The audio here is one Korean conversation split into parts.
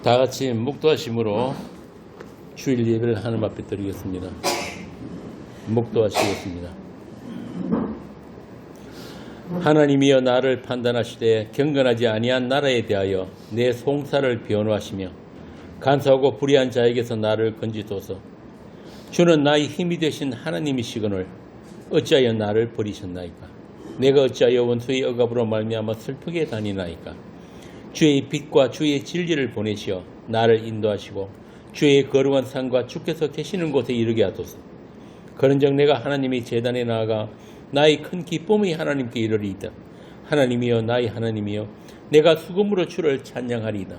다 같이 묵도하심으로 주일 예배를 하나님 앞에 드리겠습니다. 묵도하시겠습니다. 하나님이여 나를 판단하시되 경건하지 아니한 나라에 대하여 내 송사를 변호하시며 간사하고 불의한 자에게서 나를 건지소서. 주는 나의 힘이 되신 하나님이시거늘 어찌하여 나를 버리셨나이까. 내가 어찌하여 원수의 억압으로 말미암아 슬프게 다니나이까. 주의 빛과 주의 진리를 보내시어 나를 인도하시고 주의 거룩한 산과 주께서 계시는 곳에 이르게 하소서. 그런즉 내가 하나님의 제단에 나아가 나의 큰 기쁨의 하나님께 이르리이다. 하나님이여 나의 하나님이여 내가 수금으로 주를 찬양하리이다.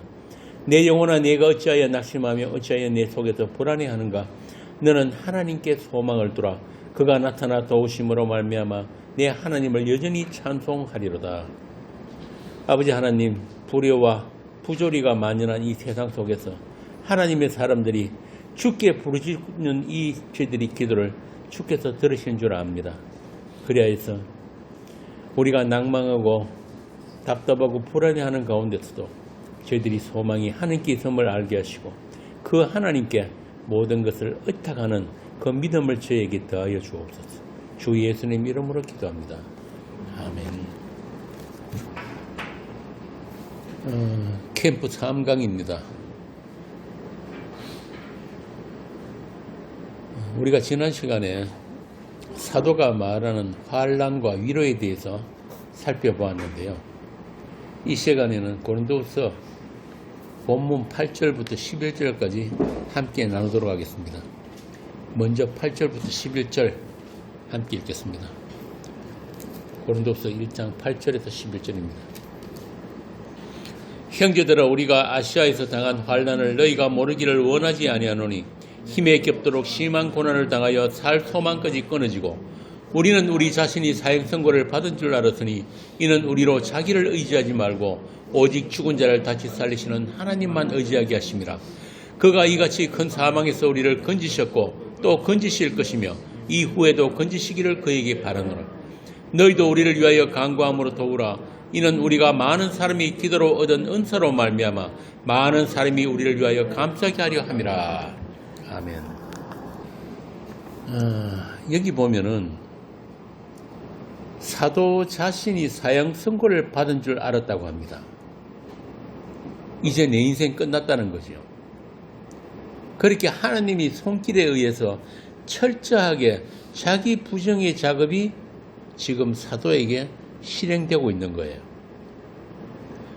내 영혼아 내가 어찌하여 낙심하며 어찌하여 내 속에서 불안해하는가. 너는 하나님께 소망을 두라. 그가 나타나 도우심으로 말미암아 내 하나님을 여전히 찬송하리로다. 아버지 하나님, 불효와 부조리가 만연한 이 세상 속에서 하나님의 사람들이 주께 부르짖는 이 죄들의 기도를 주께서 들으신 줄 압니다. 그리하여서 우리가 낭망하고 답답하고 불안해하는 가운데서도 저희들이 소망이 하나님께 있음을 알게 하시고 그 하나님께 모든 것을 의탁하는 그 믿음을 저에게 더하여 주옵소서. 주 예수님 이름으로 기도합니다. 아멘. 캠프 3강입니다. 우리가 지난 시간에 사도가 말하는 환난과 위로에 대해서 살펴보았는데요. 이 시간에는 고린도후서 본문 8절부터 11절까지 함께 나누도록 하겠습니다. 먼저 8절부터 11절 함께 읽겠습니다. 고린도후서 1장 8절에서 11절입니다. 형제들아 우리가 아시아에서 당한 환난을 너희가 모르기를 원하지 아니하노니 힘에 겹도록 심한 고난을 당하여 살 소망까지 끊어지고 우리는 우리 자신이 사형선고를 받은 줄 알았으니 이는 우리로 자기를 의지하지 말고 오직 죽은 자를 다시 살리시는 하나님만 의지하게 하심이라. 그가 이같이 큰 사망에서 우리를 건지셨고 또 건지실 것이며 이후에도 건지시기를 그에게 바라노라. 너희도 우리를 위하여 간구함으로 도우라. 이는 우리가 많은 사람이 기도로 얻은 은사로 말미암아 많은 사람이 우리를 위하여 감사하게 하려 함이라. 아멘. 여기 보면은 사도 자신이 사형 선고를 받은 줄 알았다고 합니다. 이제 내 인생 끝났다는 거죠. 그렇게 하나님이 손길에 의해서 철저하게 자기 부정의 작업이 지금 사도에게 실행되고 있는 거예요.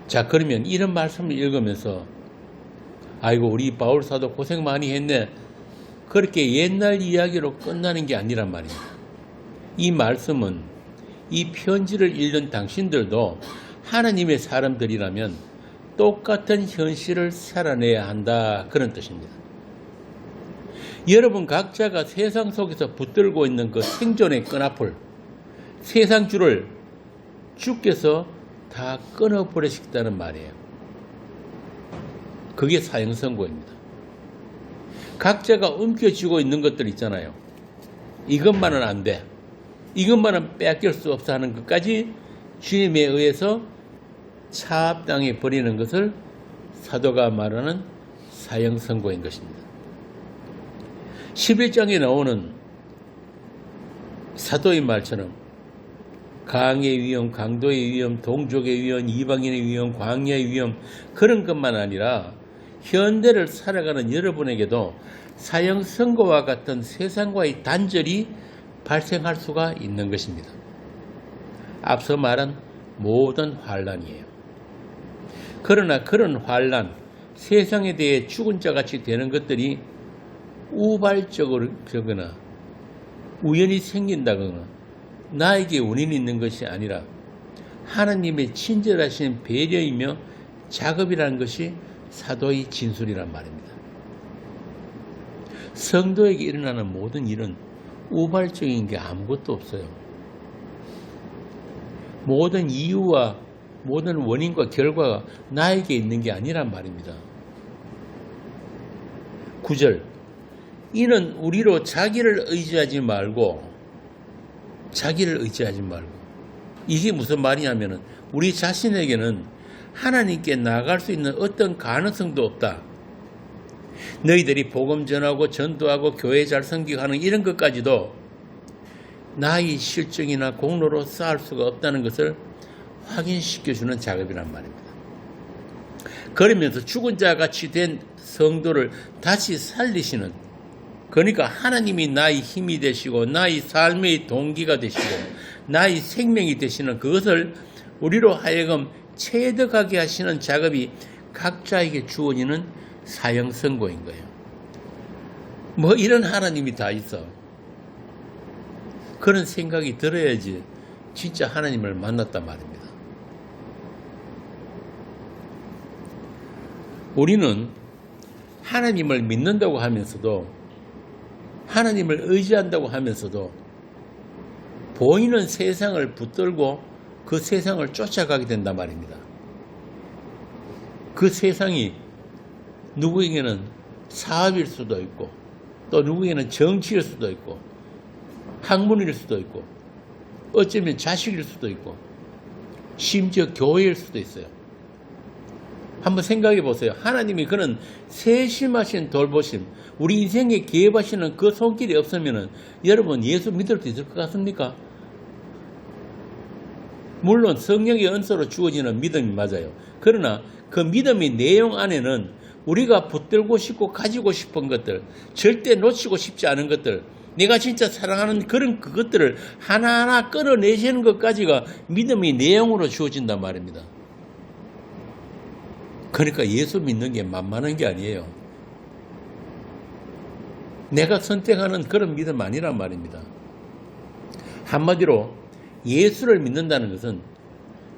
자, 그러면 이런 말씀을 읽으면서 아이고 우리 바울 사도 고생 많이 했네. 그렇게 옛날 이야기로 끝나는 게 아니란 말입니다. 이 말씀은 이 편지를 읽는 당신들도 하나님의 사람들이라면 똑같은 현실을 살아내야 한다. 그런 뜻입니다. 여러분 각자가 세상 속에서 붙들고 있는 그 생존의 끈앞을 세상 줄을 주께서 다 끊어버리셨다는 말이에요. 그게 사형선고입니다. 각자가 움켜쥐고 있는 것들 있잖아요. 이것만은 안 돼. 이것만은 빼앗길 수 없어 하는 것까지 주님에 의해서 차압당해 버리는 것을 사도가 말하는 사형선고인 것입니다. 11장에 나오는 사도의 말처럼 강의 위험, 강도의 위험, 동족의 위험, 이방인의 위험, 광야의 위험 그런 것만 아니라 현대를 살아가는 여러분에게도 사형 선고와 같은 세상과의 단절이 발생할 수가 있는 것입니다. 앞서 말한 모든 환난이에요. 그러나 그런 환난, 세상에 대해 죽은 자같이 되는 것들이 우발적으로거나 우연히 생긴다거나 나에게 원인이 있는 것이 아니라 하나님의 친절하신 배려이며 작업이라는 것이 사도의 진술이란 말입니다. 성도에게 일어나는 모든 일은 우발적인 게 아무것도 없어요. 모든 이유와 모든 원인과 결과가 나에게 있는 게 아니란 말입니다. 9절 이는 우리로 자기를 의지하지 말고 이게 무슨 말이냐면은 우리 자신에게는 하나님께 나아갈 수 있는 어떤 가능성도 없다. 너희들이 복음 전하고 전도하고 교회 잘 섬기하는 이런 것까지도 나의 실정이나 공로로 쌓을 수가 없다는 것을 확인시켜주는 작업이란 말입니다. 그러면서 죽은 자 같이 된 성도를 다시 살리시는, 그러니까 하나님이 나의 힘이 되시고 나의 삶의 동기가 되시고 나의 생명이 되시는 그것을 우리로 하여금 체득하게 하시는 작업이 각자에게 주어지는 사형 선고인 거예요. 뭐 이런 하나님이 다 있어. 그런 생각이 들어야지 진짜 하나님을 만났단 말입니다. 우리는 하나님을 믿는다고 하면서도, 하나님을 의지한다고 하면서도 보이는 세상을 붙들고 그 세상을 쫓아가게 된단 말입니다. 그 세상이 누구에게는 사업일 수도 있고, 또 누구에게는 정치일 수도 있고, 학문일 수도 있고, 어쩌면 자식일 수도 있고, 심지어 교회일 수도 있어요. 한번 생각해 보세요. 하나님이 그런 세심하신 돌보심, 우리 인생에 개입하시는 그 손길이 없으면 여러분 예수 믿을 수 있을 것 같습니까? 물론 성령의 은사로 주어지는 믿음이 맞아요. 그러나 그 믿음의 내용 안에는 우리가 붙들고 싶고 가지고 싶은 것들, 절대 놓치고 싶지 않은 것들, 내가 진짜 사랑하는 그런 그것들을 하나하나 끌어내시는 것까지가 믿음의 내용으로 주어진단 말입니다. 그러니까 예수 믿는 게 만만한 게 아니에요. 내가 선택하는 그런 믿음 아니란 말입니다. 한마디로 예수를 믿는다는 것은,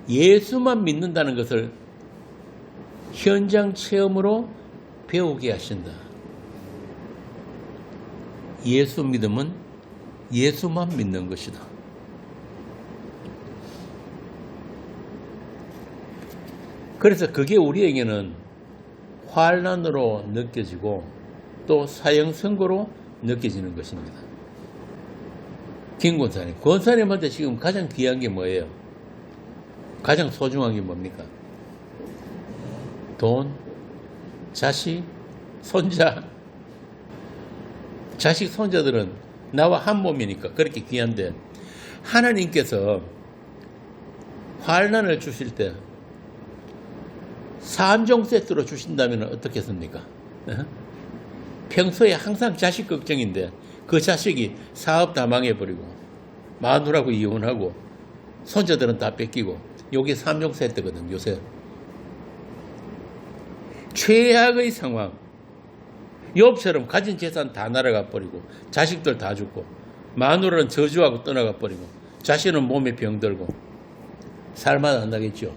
예수만 믿는다는 것을 현장 체험으로 배우게 하신다. 예수 믿음은 예수만 믿는 것이다. 그래서 그게 우리에게는 환난으로 느껴지고 또 사형 선고로 느껴지는 것입니다. 김 권사님, 권사님한테 지금 가장 귀한 게 뭐예요? 가장 소중한 게 뭡니까? 돈, 자식, 손자. 자식, 손자들은 나와 한 몸이니까 그렇게 귀한데, 하나님께서 환난을 주실 때 3종 세트로 주신다면 어떻겠습니까? 평소에 항상 자식 걱정인데 그 자식이 사업 다 망해버리고 마누라하고 이혼하고 손자들은 다 뺏기고, 요게 3종 세트거든 요새. 최악의 상황. 욥처럼 가진 재산 다 날아가 버리고 자식들 다 죽고 마누라는 저주하고 떠나가 버리고 자신은 몸에 병들고 살맛 안 나겠죠.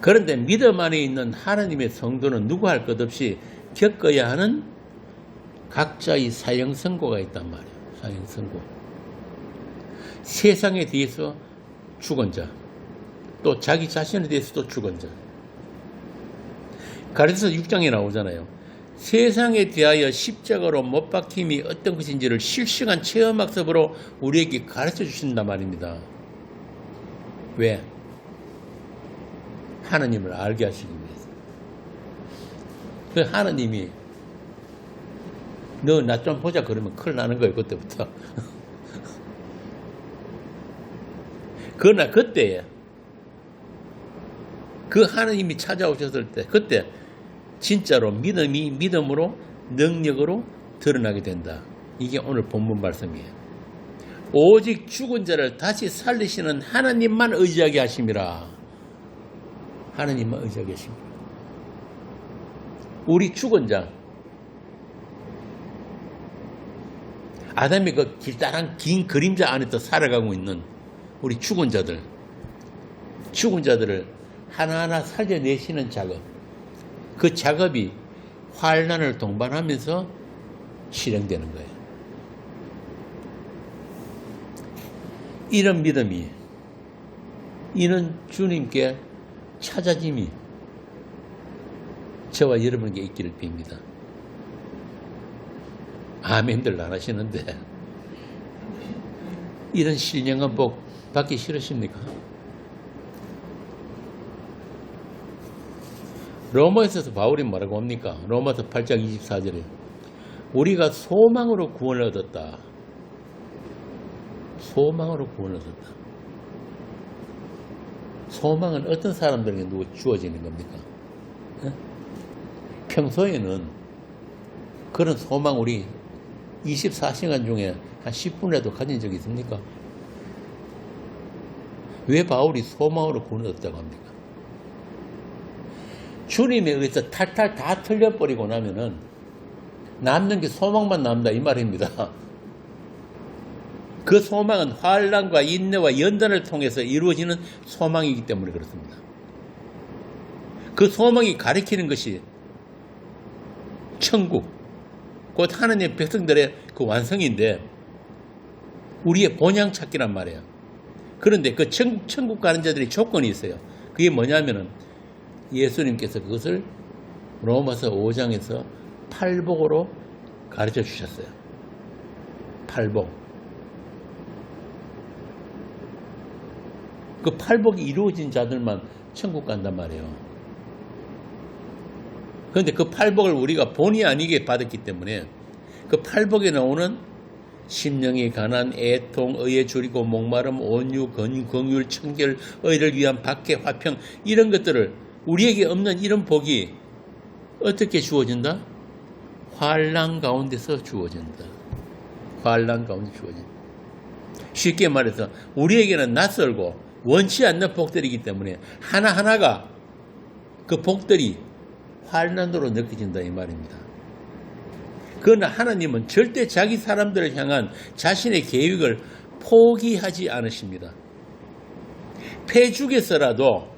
그런데 믿음 안에 있는 하나님의 성도는 누구 할 것 없이 겪어야 하는 각자의 사형 선고가 있단 말이에요. 사형 선고. 세상에 대해서 죽은 자, 또 자기 자신에 대해서도 죽은 자. 가르쳐서 6장에 나오잖아요. 세상에 대하여 십자가로 못 박힘이 어떤 것인지를 실시간 체험학습으로 우리에게 가르쳐 주신단 말입니다. 왜? 하나님을 알게 하시기 위해서. 그 하나님이 너 나 좀 보자 그러면 큰일 나는 거예요. 그때부터. 그러나 그때에 그 하나님이 찾아오셨을 때, 그때 진짜로 믿음이 믿음으로 능력으로 드러나게 된다. 이게 오늘 본문 말씀이에요. 오직 죽은 자를 다시 살리시는 하나님만 의지하게 하심이라. 하나님만 의지하게 하십니다. 우리 죽은 자, 아담의 그 길다란 긴 그림자 안에 또 살아가고 있는 우리 죽은 자들을 하나하나 살려내시는 작업, 그 작업이 환난을 동반하면서 실행되는 거예요. 이런 믿음이, 이는 주님께 찾아짐이 저와 여러분에게 있기를 빕니다. 아멘들 안 하시는데 이런 신령한 복 받기 싫으십니까? 로마에서 바울이 뭐라고 합니까? 로마서 8장 24절에 우리가 소망으로 구원을 얻었다. 소망으로 구원을 얻었다. 소망은 어떤 사람들에게 누구 주어지는 겁니까? 평소에는 그런 소망 우리 24시간 중에 한 10분이라도 가진 적이 있습니까? 왜 바울이 소망으로 구원을 얻었다고 합니까? 주님에 의해서 탈탈 다 틀려버리고 나면은 남는 게 소망만 남다 이 말입니다. 그 소망은 환난과 인내와 연단을 통해서 이루어지는 소망이기 때문에 그렇습니다. 그 소망이 가리키는 것이 천국, 곧 하나님의 백성들의 그 완성인데 우리의 본향 찾기란 말이에요. 그런데 그 천국 가는 자들이 조건이 있어요. 그게 뭐냐면은 예수님께서 그것을 로마서 5장에서 팔복으로 가르쳐 주셨어요. 팔복. 그 팔복이 이루어진 자들만 천국 간단 말이에요. 그런데 그 팔복을 우리가 본의 아니게 받았기 때문에 그 팔복에 나오는 심령이 가난, 애통, 의에 줄이고 목마름, 온유, 긍휼, 청결, 의를 위한 박해, 화평 이런 것들을 우리에게 없는 이런 복이 어떻게 주어진다? 환난 가운데서 주어진다. 환난 가운데 주어진다. 쉽게 말해서 우리에게는 낯설고 원치 않는 복들이기 때문에 하나하나가 그 복들이 환난으로 느껴진다 이 말입니다. 그러나 하나님은 절대 자기 사람들을 향한 자신의 계획을 포기하지 않으십니다. 폐죽에서라도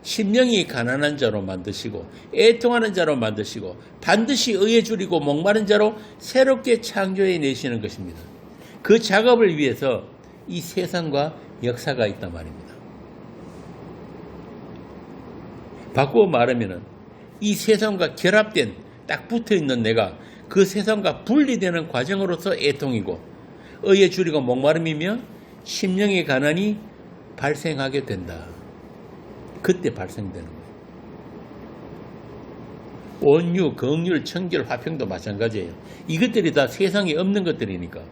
심령이 가난한 자로 만드시고 애통하는 자로 만드시고 반드시 의에 줄이고 목마른 자로 새롭게 창조해 내시는 것입니다. 그 작업을 위해서 이 세상과 역사가 있단 말입니다. 바꾸어 말하면 이 세상과 결합된 딱 붙어있는 내가 그 세상과 분리되는 과정으로서 애통이고 의에 줄이고 목마름이며 심령의 가난이 발생하게 된다. 그때 발생되는 거예요. 온유, 긍휼, 청결, 화평도 마찬가지예요. 이것들이 다 세상에 없는 것들이니까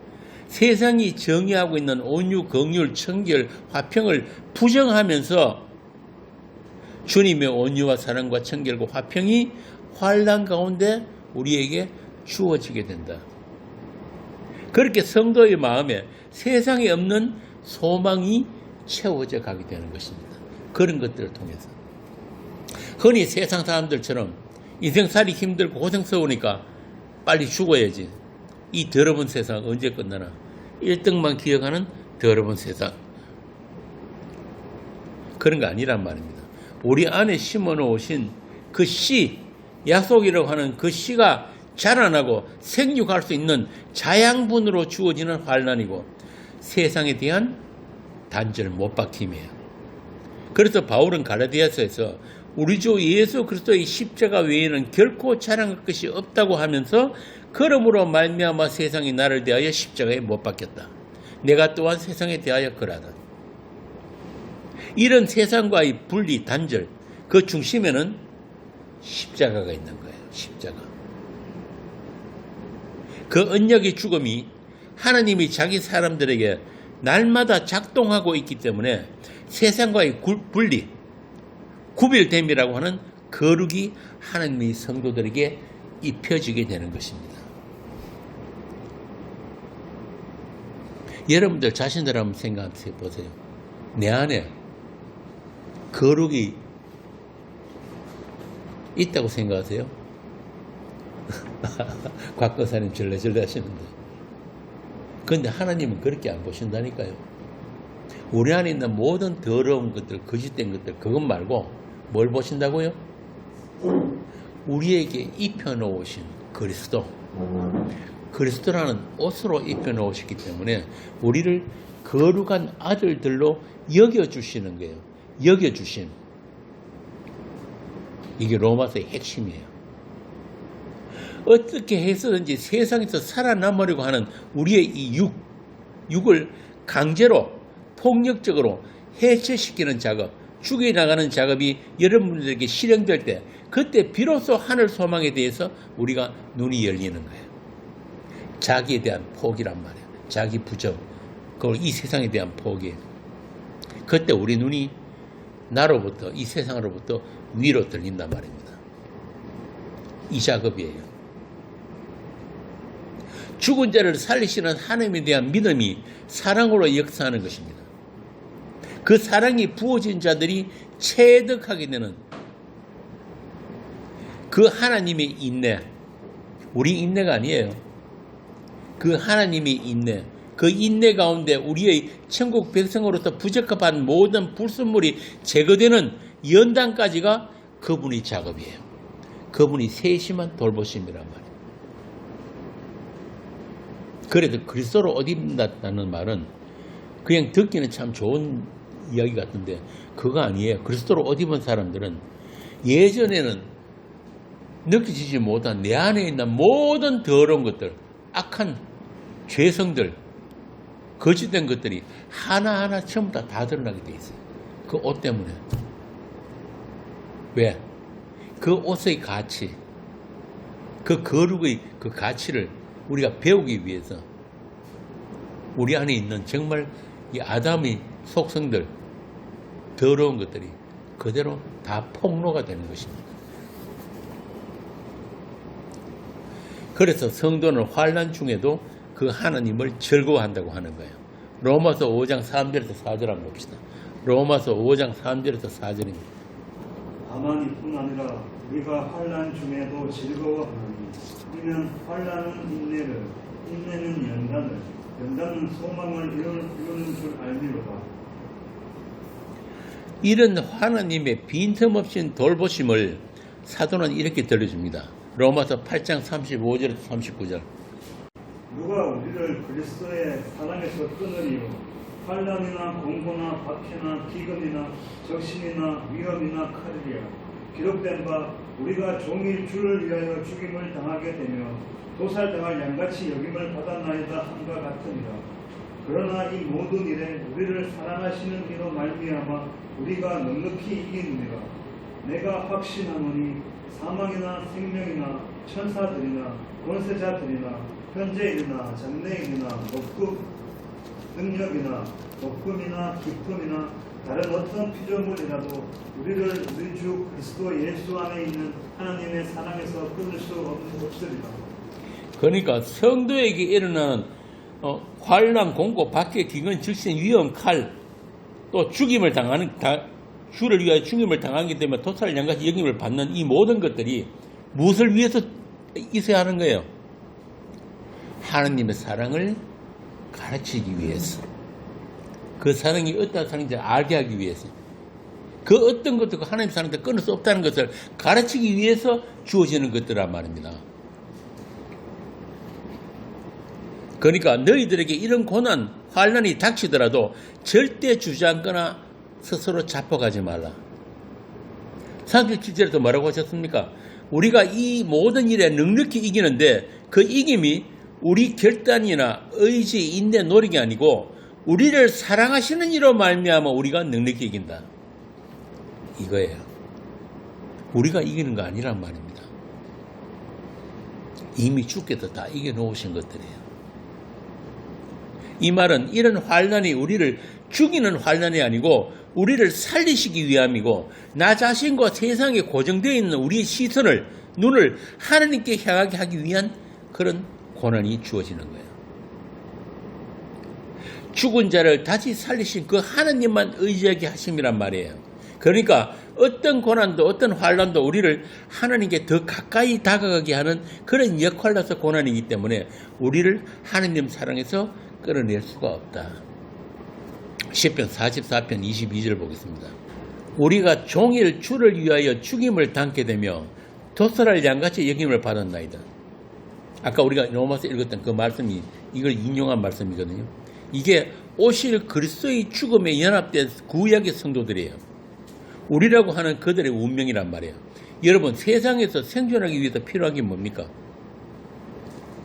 세상이 정의하고 있는 온유, 긍휼, 청결, 화평을 부정하면서 주님의 온유와 사랑과 청결과 화평이 환난 가운데 우리에게 주어지게 된다. 그렇게 성도의 마음에 세상에 없는 소망이 채워져 가게 되는 것입니다. 그런 것들을 통해서. 흔히 세상 사람들처럼 인생살이 힘들고 고생스러우니까 빨리 죽어야지. 이 더러운 세상 언제 끝나나. 1등만 기억하는 더러운 세상. 그런 거 아니란 말입니다. 우리 안에 심어놓으신 그 씨, 약속이라고 하는 그 씨가 자라나고 생육할 수 있는 자양분으로 주어지는 환난이고 세상에 대한 단절 못 박힘이에요. 그래서 바울은 갈라디아서에서 우리 주 예수 그리스도의 십자가 외에는 결코 자랑할 것이 없다고 하면서 그러므로 말미암아 세상이 나를 대하여 십자가에 못 박혔다. 내가 또한 세상에 대하여 그러하다. 이런 세상과의 분리, 단절, 그 중심에는 십자가가 있는 거예요. 십자가. 그 언약의 죽음이 하나님이 자기 사람들에게 날마다 작동하고 있기 때문에 세상과의 분리, 구별됨이라고 하는 거룩이 하나님의 성도들에게 입혀지게 되는 것입니다. 여러분들 자신들 한번 생각해 보세요. 내 안에 거룩이 있다고 생각하세요? 곽거사님 절레절레 하시는데. 그런데 하나님은 그렇게 안 보신다니까요. 우리 안에 있는 모든 더러운 것들, 거짓된 것들, 그것 말고 뭘 보신다고요? 우리에게 입혀놓으신 그리스도. 그리스도라는 옷으로 입혀놓으셨기 때문에 우리를 거룩한 아들들로 여겨주시는 거예요. 여겨주심. 이게 로마서의 핵심이에요. 어떻게 해서든지 세상에서 살아남으려고 하는 우리의 이 육을 강제로 폭력적으로 해체시키는 작업, 죽여나가는 작업이 여러분들에게 실행될 때 그때 비로소 하늘 소망에 대해서 우리가 눈이 열리는 거예요. 자기에 대한 포기란 말이에요. 자기 부정, 그걸 이 세상에 대한 포기. 그때 우리 눈이 나로부터, 이 세상으로부터 위로 들린단 말입니다. 이 작업이에요. 죽은 자를 살리시는 하나님에 대한 믿음이 사랑으로 역사하는 것입니다. 그 사랑이 부어진 자들이 체득하게 되는 그 하나님의 인내, 우리 인내가 아니에요. 그 하나님의 인내, 그 인내 가운데 우리의 천국 백성으로서 부적합한 모든 불순물이 제거되는 연단까지가 그분의 작업이에요. 그분이 세심한 돌보심이란 말이에요. 그래도 그리스도로 옷 입는다는 말은 그냥 듣기는 참 좋은 이야기 같은데 그거 아니에요. 그리스도로 옷 입은 사람들은 예전에는 느껴지지 못한 내 안에 있는 모든 더러운 것들, 악한 죄성들, 거짓된 것들이 하나하나 전부 다 드러나게 돼 있어요. 그 옷 때문에. 왜? 그 옷의 가치, 그 거룩의 그 가치를 우리가 배우기 위해서 우리 안에 있는 정말 이 아담의 속성들, 더러운 것들이 그대로 다 폭로가 되는 것입니다. 그래서 성도는 환난 중에도 그 하나님을 즐거워한다고 하는 거예요. 로마서 5장 3절에서 4절 한번 봅시다. 로마서 5장 3절에서 4절입니다. 다만 이뿐 아니라 우리가 환난 중에도 즐거워하노니 이는 환난은 인내를, 인내는 연단을, 연단은 소망을 이루는 줄 알미로다. 이런 하나님의 빈틈없인 돌보심을 사도는 이렇게 들려줍니다. 로마서 8장 35절에서 39절. 누가 우리를 그리스도의 사랑에서 끊으리요? 환난이나 공고나 박해나 기근이나 적신이나 위험이나 칼이야. 기록된 바 우리가 종일 주를 위하여 죽임을 당하게 되며 도살당할 양같이 여김을 받았나이다 함과 같으니라. 그러나 이 모든 일에 우리를 사랑하시는 이로 말미암아 우리가 넉넉히 이기느니라. 내가 확신하노니 사망이나 생명이나 천사들이나 권세자들이나 현재일이나 장래일이나 높급 능력이나 높음이나 깊음이나 다른 어떤 피조물이라도 우리를 우리 주 그리스도 예수 안에 있는 하나님의 사랑에서 끊을 수 없으리라. 그러니까 성도에게 일어나는 환난, 공고, 박해, 기근, 적신, 위험, 칼, 또 죽임을 당하는 주를 위하여 죽임을 당하기 때문에 도살 양같이 여김을 받는 이 모든 것들이 무엇을 위해서 있어야 하는 거예요? 하나님의 사랑을 가르치기 위해서, 그 사랑이 어떤 사랑인지 알게 하기 위해서, 그 어떤 것도 하나님의 사랑을 끊을 수 없다는 것을 가르치기 위해서 주어지는 것들란 말입니다. 그러니까 너희들에게 이런 고난, 환난이 닥치더라도 절대 주저앉거나 스스로 자포가지 말라. 37절에도 뭐라고 하셨습니까? 우리가 이 모든 일에 넉넉히 이기는데 그 이김이 우리 결단이나 의지, 인내, 노력이 아니고 우리를 사랑하시는 이로 말미암아 우리가 넉넉히 이긴다. 이거예요. 우리가 이기는 거 아니란 말입니다. 이미 주께서 다 이겨놓으신 것들이에요. 이 말은 이런 환난이 우리를 죽이는 환난이 아니고 우리를 살리시기 위함이고 나 자신과 세상에 고정되어 있는 우리의 시선을, 눈을 하나님께 향하게 하기 위한 그런 고난이 주어지는 거예요. 죽은 자를 다시 살리신 그 하나님만 의지하게 하심이란 말이에요. 그러니까 어떤 고난도 어떤 환난도 우리를 하나님께 더 가까이 다가가게 하는 그런 역할로서 고난이기 때문에 우리를 하나님 사랑에서 끌어낼 수가 없다. 시편 44편 22절 보겠습니다. 우리가 종일 주를 위하여 죽임을 당게 되며 도살할 양같이 여김을 받았나이다. 아까 우리가 로마서 읽었던 그 말씀이 이걸 인용한 말씀이거든요. 이게 오실 그리스도의 죽음에 연합된 구약의 성도들이에요. 우리라고 하는 그들의 운명이란 말이에요. 여러분, 세상에서 생존하기 위해서 필요한 게 뭡니까?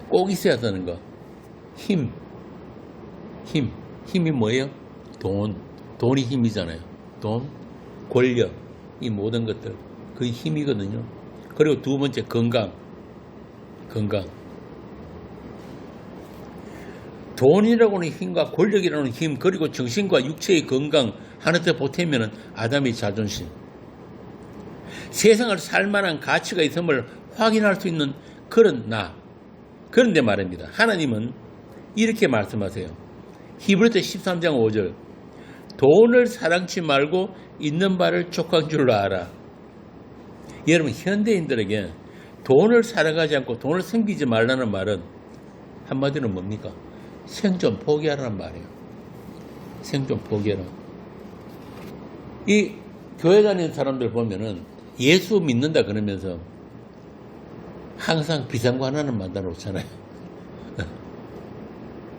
꼭 있어야 하는 거. 힘이 뭐예요? 돈이 힘이잖아요. 돈, 권력, 이 모든 것들, 그 힘이거든요. 그리고 두 번째, 건강. 돈이라고는 힘과 권력이라는 힘, 그리고 정신과 육체의 건강 하나 더 보태면 아담의 자존심. 세상을 살만한 가치가 있음을 확인할 수 있는 그런 나. 그런데 말입니다. 하나님은 이렇게 말씀하세요. 히브리서 13장 5절. 돈을 사랑치 말고 있는 바를 족한 줄로 알아. 여러분, 현대인들에게 돈을 사랑하지 않고 돈을 섬기지 말라는 말은 한마디로 뭡니까? 생존 포기하라는 말이에요. 생존 포기하라. 이 교회 다니는 사람들 보면은 예수 믿는다 그러면서 항상 비상구 하나는 만들어 놓잖아요.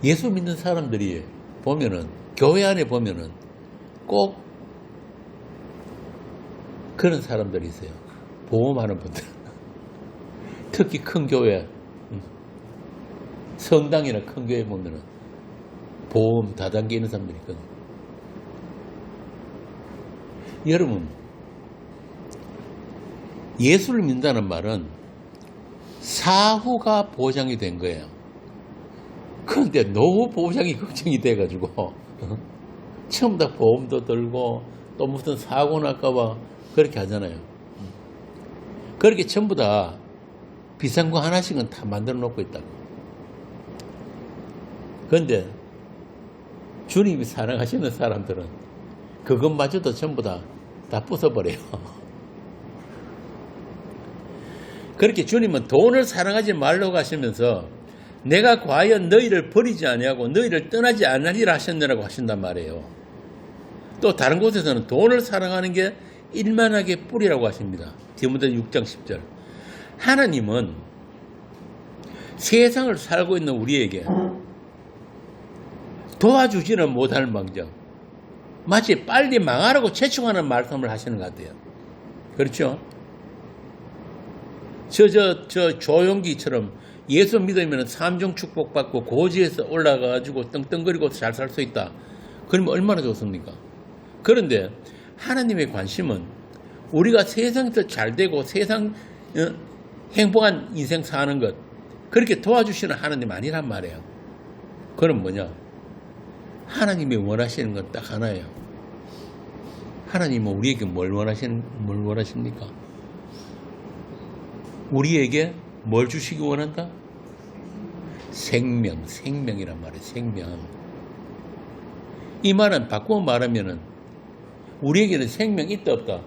예수 믿는 사람들이 보면은, 교회 안에 보면은 꼭 그런 사람들이 있어요. 보험하는 분들. 특히 큰 교회, 성당이나 큰 교회 보면은 보험 다단계 있는 사람들이 있거든요. 여러분, 예수를 믿는다는 말은 사후가 보장이 된 거예요. 그런데 노후 보장이 걱정이 돼가지고 처음 다 보험도 들고 또 무슨 사고 날까봐 그렇게 하잖아요. 그렇게 전부 다 비상구 하나씩은 다 만들어 놓고 있다고. 그런데 주님이 사랑하시는 사람들은 그것마저도 전부 다 부숴버려요. 그렇게 주님은 돈을 사랑하지 말라고 하시면서 내가 과연 너희를 버리지 아니하고 너희를 떠나지 않으리라 하셨느라고 하신단 말이에요. 또 다른 곳에서는 돈을 사랑하는 게 일만하게 뿌리라고 하십니다. 디모데 6장 10절. 하나님은 세상을 살고 있는 우리에게 도와주지는 못할 망정 마치 빨리 망하라고 채축하는 말씀을 하시는 것 같아요. 그렇죠? 저 조용기처럼 예수 믿으면 삼중 축복받고 고지에서 올라가가지고 떵떵거리고 잘 살 수 있다. 그러면 얼마나 좋습니까? 그런데 하나님의 관심은 우리가 세상에서 잘 되고 세상 행복한 인생 사는 것, 그렇게 도와주시는 하나님 아니란 말이에요. 그럼 뭐냐? 하나님이 원하시는 건 딱 하나예요. 하나님은 우리에게 뭘 원하십니까? 우리에게 뭘 주시기 원한다? 생명이란 말이에요. 생명. 이 말은 바꾸어 말하면은 우리에게는 생명이 있다 없다?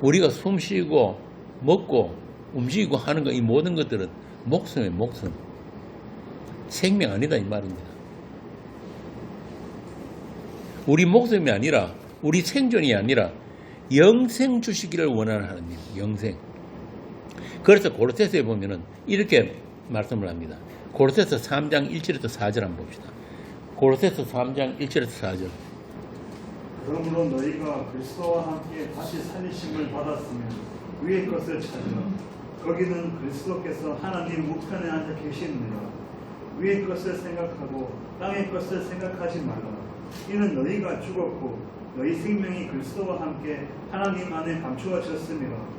우리가 숨 쉬고 먹고 움직이고 하는 거, 이 모든 것들은 목숨이에요. 목숨. 생명 아니다 이 말입니다. 우리 목숨이 아니라, 우리 생존이 아니라 영생 주시기를 원하는 하나님. 영생. 그래서 고로새서에 보면은 이렇게 말씀을 합니다. 고로새서 3장 1절에서 4절 한번 봅시다. 고로새서 3장 1절에서 4절. 그러므로 너희가 그리스도와 함께 다시 살리심을 받았으면 위의 것을 찾으라. 거기는 그리스도께서 하나님 우편에 앉아 계시느니라. 위의 것을 생각하고 땅의 것을 생각하지 말라. 이는 너희가 죽었고 너희 생명이 그리스도와 함께 하나님 안에 감추어졌음이라.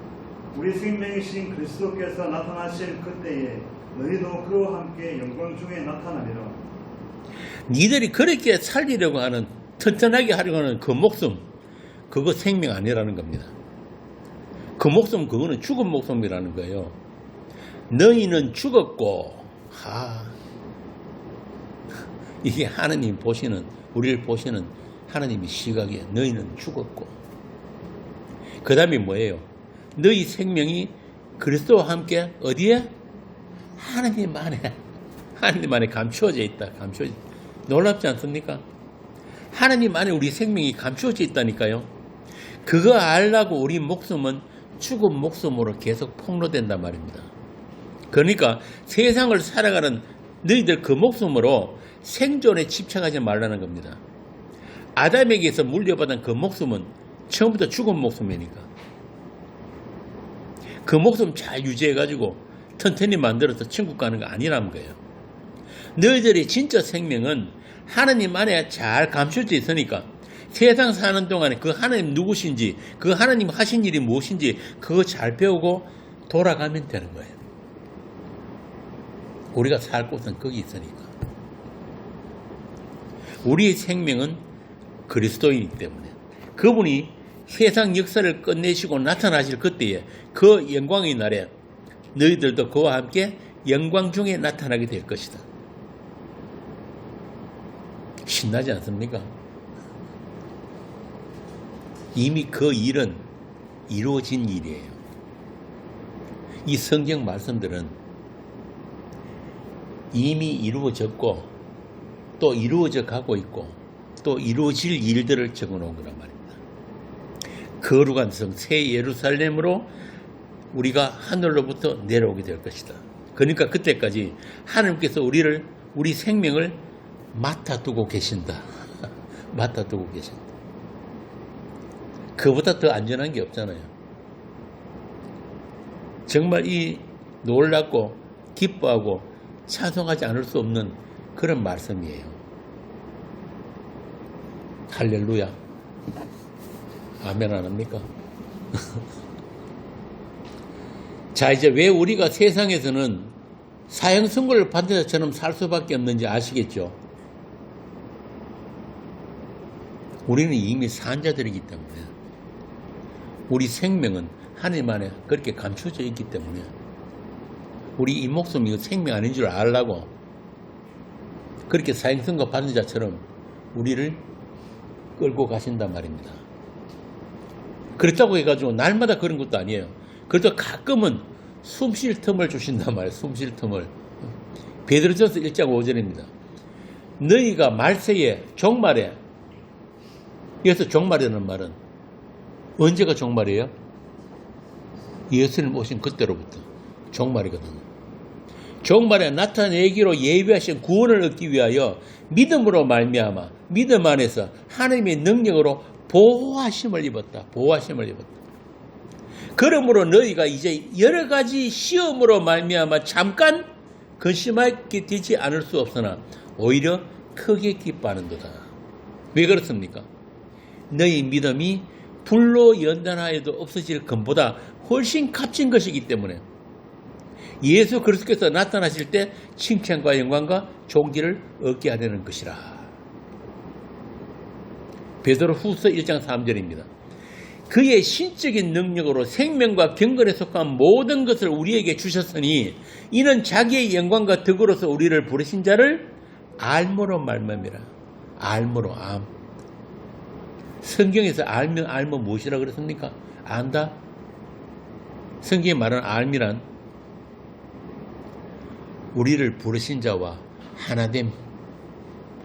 우리 생명이신 그리스도께서 나타나실 그때에 너희도 그와 함께 영광 중에 나타나리라. 니들이 그렇게 살리려고 하는, 튼튼하게 하려고 하는 그 목숨, 그거 생명 아니라는 겁니다. 그 목숨, 그거는 죽은 목숨이라는 거예요. 너희는 죽었고, 이게 하나님 보시는, 우리를 보시는 하나님의 시각에 너희는 죽었고, 그 다음에 뭐예요? 너희 생명이 그리스도와 함께 어디에? 하나님 안에 감추어져 있다. 놀랍지 않습니까? 하나님 안에 우리 생명이 감추어져 있다니까요. 그거 알라고 우리 목숨은 죽은 목숨으로 계속 폭로된단 말입니다. 그러니까 세상을 살아가는 너희들 그 목숨으로 생존에 집착하지 말라는 겁니다. 아담에게서 물려받은 그 목숨은 처음부터 죽은 목숨이니까 그 목숨 잘 유지해가지고 튼튼히 만들어서 천국 가는 거 아니라는 거예요. 너희들의 진짜 생명은 하나님 안에 잘 감춰져 있으니까 세상 사는 동안에 그 하나님 누구신지, 그 하나님 하신 일이 무엇인지 그거 잘 배우고 돌아가면 되는 거예요. 우리가 살 곳은 거기 있으니까. 우리의 생명은 그리스도이기 때문에 그분이 세상 역사를 끝내시고 나타나실 그때에 그 영광의 날에 너희들도 그와 함께 영광 중에 나타나게 될 것이다. 신나지 않습니까? 이미 그 일은 이루어진 일이에요. 이 성경 말씀들은 이미 이루어졌고 또 이루어져 가고 있고 또 이루어질 일들을 적어놓은 거란 말입니다. 거룩한 성 새 예루살렘으로 우리가 하늘로부터 내려오게 될 것이다. 그러니까 그때까지 하나님께서 우리 생명을 맡아두고 계신다. 맡아두고 계신다. 그보다 더 안전한 게 없잖아요. 정말 이 놀랍고 기뻐하고 찬송하지 않을 수 없는 그런 말씀이에요. 할렐루야. 아멘 안 합니까? 자, 이제 왜 우리가 세상에서는 사형선고를 받은 자처럼 살 수밖에 없는지 아시겠죠? 우리는 이미 산 자들이기 때문에 우리 생명은 하나님 안에 그렇게 감춰져 있기 때문에 우리 이 목숨이 생명 아닌 줄 알라고 그렇게 사형선고 받은 자처럼 우리를 끌고 가신단 말입니다. 그렇다고 해가지고 날마다 그런 것도 아니에요. 그래도 가끔은 숨 쉴 틈을 주신단 말이에요. 숨 쉴 틈을. 베드로전서 1장 5절입니다. 너희가 말세에 종말에, 여기서 종말이라는 말은 언제가 종말이에요? 예수님 오신 그때로부터 종말이거든요. 종말에 나타내기로 예비하신 구원을 얻기 위하여 믿음으로 말미암아 믿음 안에서 하나님의 능력으로 보호하심을 입었다. 보호하심을 입었다. 그러므로 너희가 이제 여러 가지 시험으로 말미암아 잠깐 근심하게 되지 않을 수 없으나 오히려 크게 기뻐하는도다. 왜 그렇습니까? 너희 믿음이 불로 연단하여도 없어질 것보다 훨씬 값진 것이기 때문에 예수 그리스도께서 나타나실 때 칭찬과 영광과 존귀를 얻게 하려는 것이라. 베드로후서 1장 3절입니다. 그의 신적인 능력으로 생명과 경건에 속한 모든 것을 우리에게 주셨으니 이는 자기의 영광과 덕으로서 우리를 부르신 자를 알므로 말미암이라. 알므로 암. 성경에서 알면 알면 무엇이라 그랬습니까? 안다. 성경에 말하는 알미란 우리를 부르신 자와 하나됨.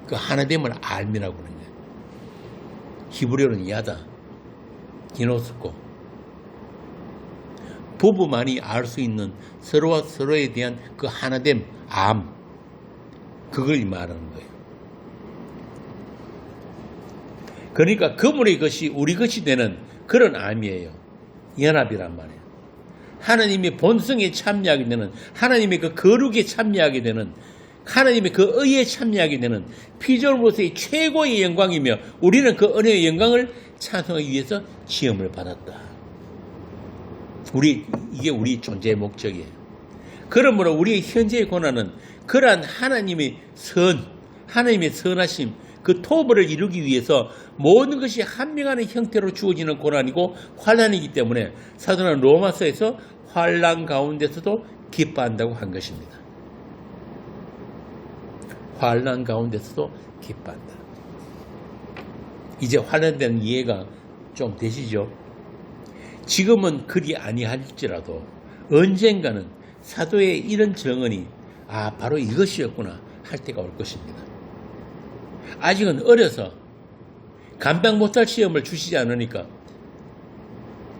그 하나됨을 알미라고 그러는 거예요. 히브리어는 야다. 기노스코. 부부만이 알 수 있는 서로와 서로에 대한 그 하나됨, 암. 그걸 말하는 거예요. 그러니까 그분의 것이 우리 것이 되는 그런 암이에요. 연합이란 말이에요. 하나님의 본성에 참여하게 되는, 하나님의 그 거룩에 참여하게 되는, 하나님의 그 의에 참여하게 되는 피조물로서의 최고의 영광이며 우리는 그 은혜의 영광을 찬송하기 위해서 시험을 받았다. 이게 우리 존재의 목적이에요. 그러므로 우리의 현재의 고난은 그러한 하나님의 하나님의 선하심, 그 토벌을 이루기 위해서 모든 것이 한명하는 형태로 주어지는 고난이고 환난이기 때문에 사도는 로마서에서 환난 가운데서도 기뻐한다고 한 것입니다. 환난 가운데서도 기뻐한다. 이제 환난되는 이해가 좀 되시죠? 지금은 그리 아니할지라도 언젠가는 사도의 이런 정언이 바로 이것이었구나 할 때가 올 것입니다. 아직은 어려서 감당 못할 시험을 주시지 않으니까.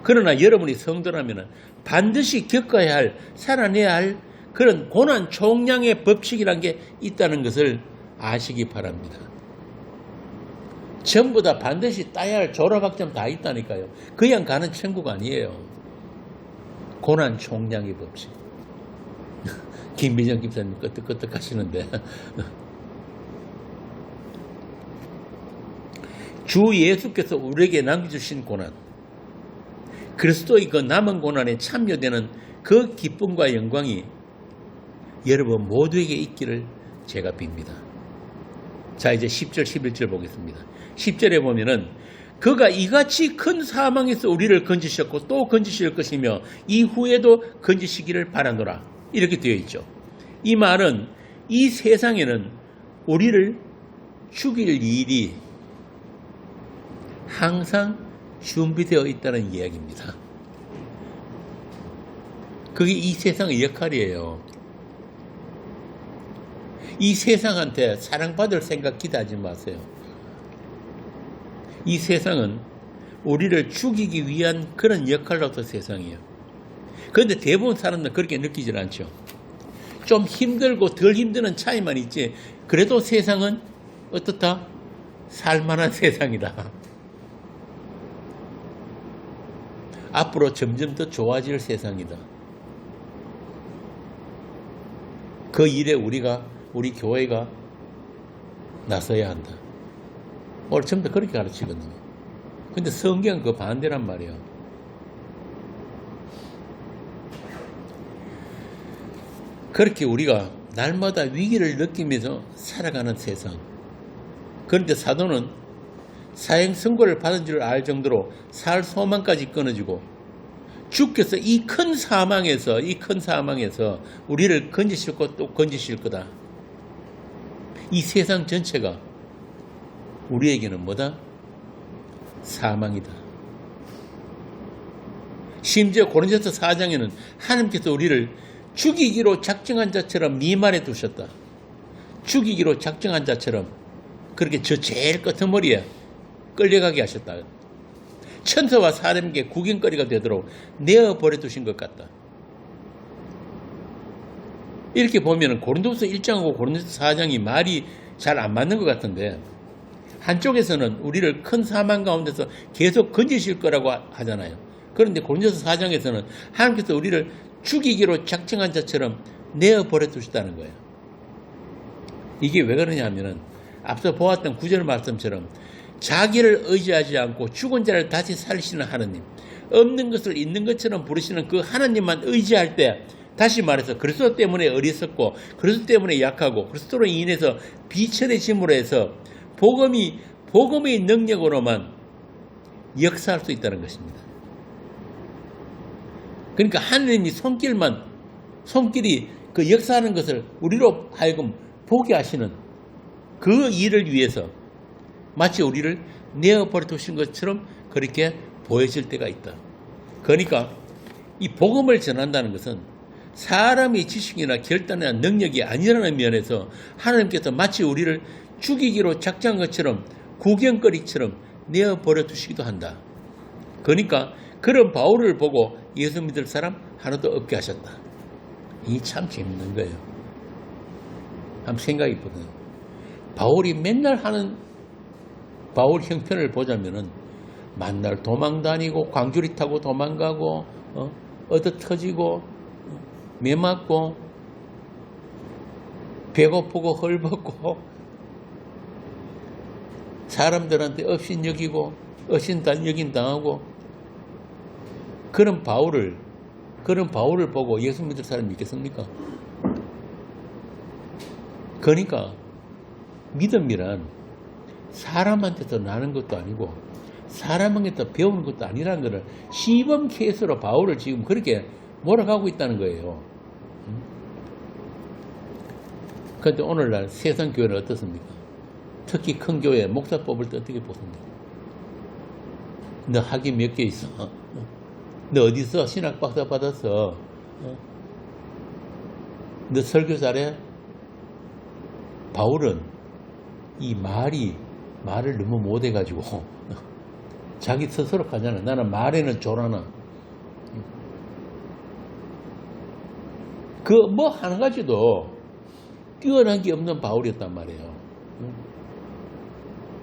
그러나 여러분이 성도라면 반드시 겪어야 할, 살아내야 할 그런 고난 총량의 법칙이란 게 있다는 것을 아시기 바랍니다. 전부 다 반드시 따야 할 졸업학점 다 있다니까요. 그냥 가는 천국 아니에요. 고난 총량의 법칙. 김민정 집사님 끄떡끄떡 하시는데 주 예수께서 우리에게 남겨주신 고난, 그리스도의 그 남은 고난에 참여되는 그 기쁨과 영광이 여러분 모두에게 있기를 제가 빕니다. 자, 이제 10절 11절 보겠습니다. 10절에 보면은 그가 이같이 큰 사망에서 우리를 건지셨고 또 건지실 것이며 이후에도 건지시기를 바라노라, 이렇게 되어 있죠. 이 말은 이 세상에는 우리를 죽일 일이 항상 준비되어 있다는 이야기입니다. 그게 이 세상의 역할이에요. 이 세상한테 사랑받을 생각 기대하지 마세요. 이 세상은 우리를 죽이기 위한 그런 역할로서 세상이에요. 그런데 대부분 사람들은 그렇게 느끼질 않죠. 좀 힘들고 덜 힘드는 차이만 있지, 그래도 세상은 어떻다? 살만한 세상이다. 앞으로 점점 더 좋아질 세상이다. 그 일에 우리 교회가 나서야 한다. 오늘 전부 다 그렇게 가르치거든요. 근데 성경은 그 반대란 말이에요. 그렇게 우리가 날마다 위기를 느끼면서 살아가는 세상. 그런데 사도는 사형 선고를 받은 줄 알 정도로 살 소망까지 끊어지고 주께서 이 큰 사망에서 우리를 건지실 것 또 건지실 거다. 이 세상 전체가 우리에게는 뭐다? 사망이다. 심지어 고린도서 4장에는 하나님께서 우리를 죽이기로 작정한 자처럼 미말해 두셨다. 죽이기로 작정한 자처럼 그렇게 저 제일 끄트머리에 끌려가게 하셨다. 천사와 사람에게 구경거리가 되도록 내어버려 두신 것 같다. 이렇게 보면 고린도서 1장하고 고린도서 4장이 말이 잘 안 맞는 것 같은데, 한쪽에서는 우리를 큰 사망 가운데서 계속 건지실 거라고 하잖아요. 그런데 고린도서 4장에서는 하나님께서 우리를 죽이기로 작정한 자처럼 내어버려 두셨다는 거예요. 이게 왜 그러냐 하면은 앞서 보았던 9절 말씀처럼 자기를 의지하지 않고 죽은 자를 다시 살리시는 하나님, 없는 것을 있는 것처럼 부르시는 그 하나님만 의지할 때, 다시 말해서 그리스도 때문에 어리석고 그리스도 때문에 약하고 그리스도로 인해서 비천해짐으로 해서 복음의 능력으로만 역사할 수 있다는 것입니다. 그러니까 하나님이 손길이 그 역사하는 것을 우리로 하여금 보게 하시는 그 일을 위해서 마치 우리를 내어버려 두신 것처럼 그렇게 보여질 때가 있다. 그러니까 이 복음을 전한다는 것은 사람의 지식이나 결단이나 능력이 아니라는 면에서 하나님께서 마치 우리를 죽이기로 작정한 것처럼 구경거리처럼 내어버려 두시기도 한다. 그러니까 그런 바울을 보고 예수 믿을 사람 하나도 없게 하셨다. 이 참 재밌는 거예요. 한번 생각해 보세요. 바울이 맨날 하는 바울 형편을 보자면은 만날 도망 다니고 광주리 타고 도망가고 얻어 터지고 매 맞고 배고프고 헐벗고 사람들한테 업신 여기고 여긴 당하고 그런 바울을 보고 예수 믿을 사람이 있겠습니까? 그러니까 믿음이란 사람한테서 나는 것도 아니고 사람한테서 배우는 것도 아니라는 것을 시범 케이스로 바울을 지금 그렇게 몰아가고 있다는 거예요. 그런데 오늘날 세상 교회는 어떻습니까? 특히 큰 교회 목사 뽑을 때 어떻게 뽑습니까? 너 학위 몇 개 있어? 너 어디서 신학 박사 받았어? 너 설교 잘해? 바울은 이 말을 너무 못해가지고 자기 스스로 하잖아. 나는 말에는 조라나. 그 뭐 하는 가지도 뛰어난 게 없는 바울이었단 말이에요.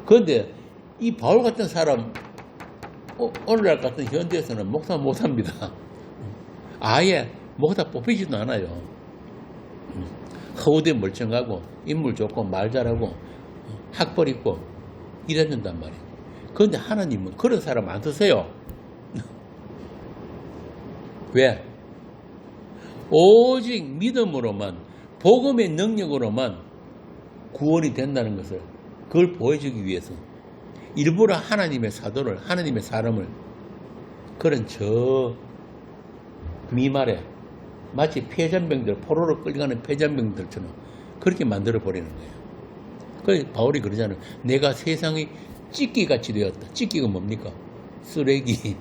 그런데 이 바울 같은 사람 오늘날 같은 현대에서는 목사 못합니다. 아예 목사 뽑히지도 않아요. 허우대 멀쩡하고 인물 좋고 말 잘하고 학벌 있고 이래야 된단 말이에요. 그런데 하나님은 그런 사람 안 쓰세요. 왜? 오직 믿음으로만, 복음의 능력으로만 구원이 된다는 것을, 그걸 보여주기 위해서 일부러 하나님의 사도를, 하나님의 사람을 그런 저 미말에 마치 폐잔병들, 포로로 끌려가는 폐잔병들처럼 그렇게 만들어버리는 거예요. 그래서 바울이 그러잖아요. 내가 세상의 찢기같이 되었다. 찢기가 뭡니까? 쓰레기.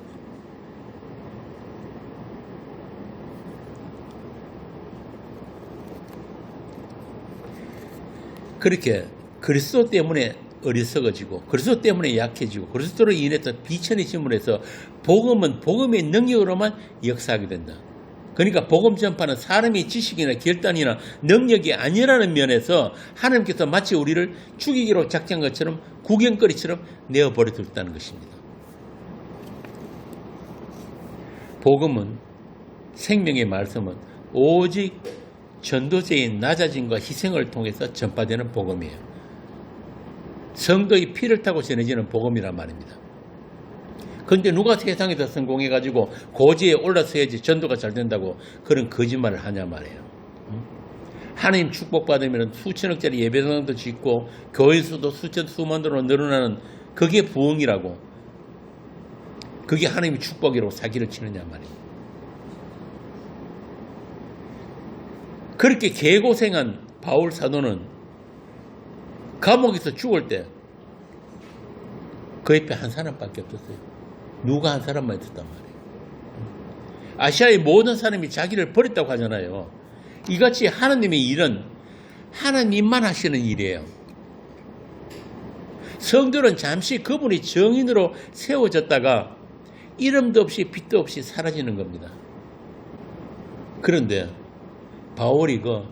그렇게 그리스도 때문에 어리석어지고, 그리스도 때문에 약해지고, 그리스도로 인해서 비천해짐으로 해서 복음은 복음의 능력으로만 역사하게 된다. 그러니까 복음 전파는 사람의 지식이나 결단이나 능력이 아니라는 면에서 하나님께서 마치 우리를 죽이기로 작정한 것처럼 구경거리처럼 내어버려 뒀다는 것입니다. 복음은, 생명의 말씀은 오직 전도자의 낮아짐과 희생을 통해서 전파되는 복음이에요. 성도의 피를 타고 전해지는 복음이란 말입니다. 그런데 누가 세상에서 성공해가지고 고지에 올라서야지 전도가 잘 된다고 그런 거짓말을 하냐 말이에요. 하나님 축복받으면 수천억짜리 예배당도 짓고 교회 수도 수만으로 늘어나는, 그게 부흥이라고, 그게 하나님의 축복이라고 사기를 치느냐 말이에요. 그렇게 개고생한 바울 사도는 감옥에서 죽을 때 그 옆에 한 사람밖에 없었어요. 누가 한 사람만 있었단 말이에요. 아시아의 모든 사람이 자기를 버렸다고 하잖아요. 이같이 하나님의 일은 하나님만 하시는 일이에요. 성도는 잠시 그분이 정인으로 세워졌다가 이름도 없이 빛도 없이 사라지는 겁니다. 그런데 바울이 그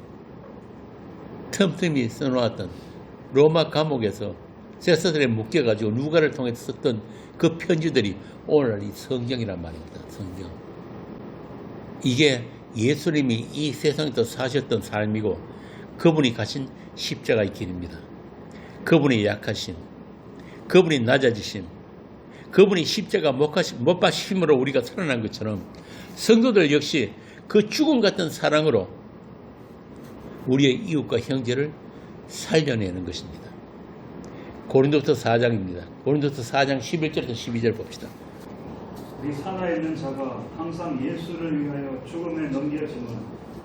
틈틈이 써놓았던 로마 감옥에서 세사들에 묶여가지고 누가를 통해서 썼던 그 편지들이 오늘 이 성경이란 말입니다. 성경. 이게 예수님이 이 세상에서 사셨던 삶이고 그분이 가신 십자가의 길입니다. 그분의 약하심, 그분의 낮아지심, 그분이 십자가 못 박히심으로 우리가 살아난 것처럼 성도들 역시 그 죽음 같은 사랑으로 우리의 이웃과 형제를 살려내는 것입니다. 고린도서 4장입니다. 고린도서 4장 11절에서 12절 봅시다. 우리 살아있는 자가 항상 예수를 위하여 죽음에 넘겨지는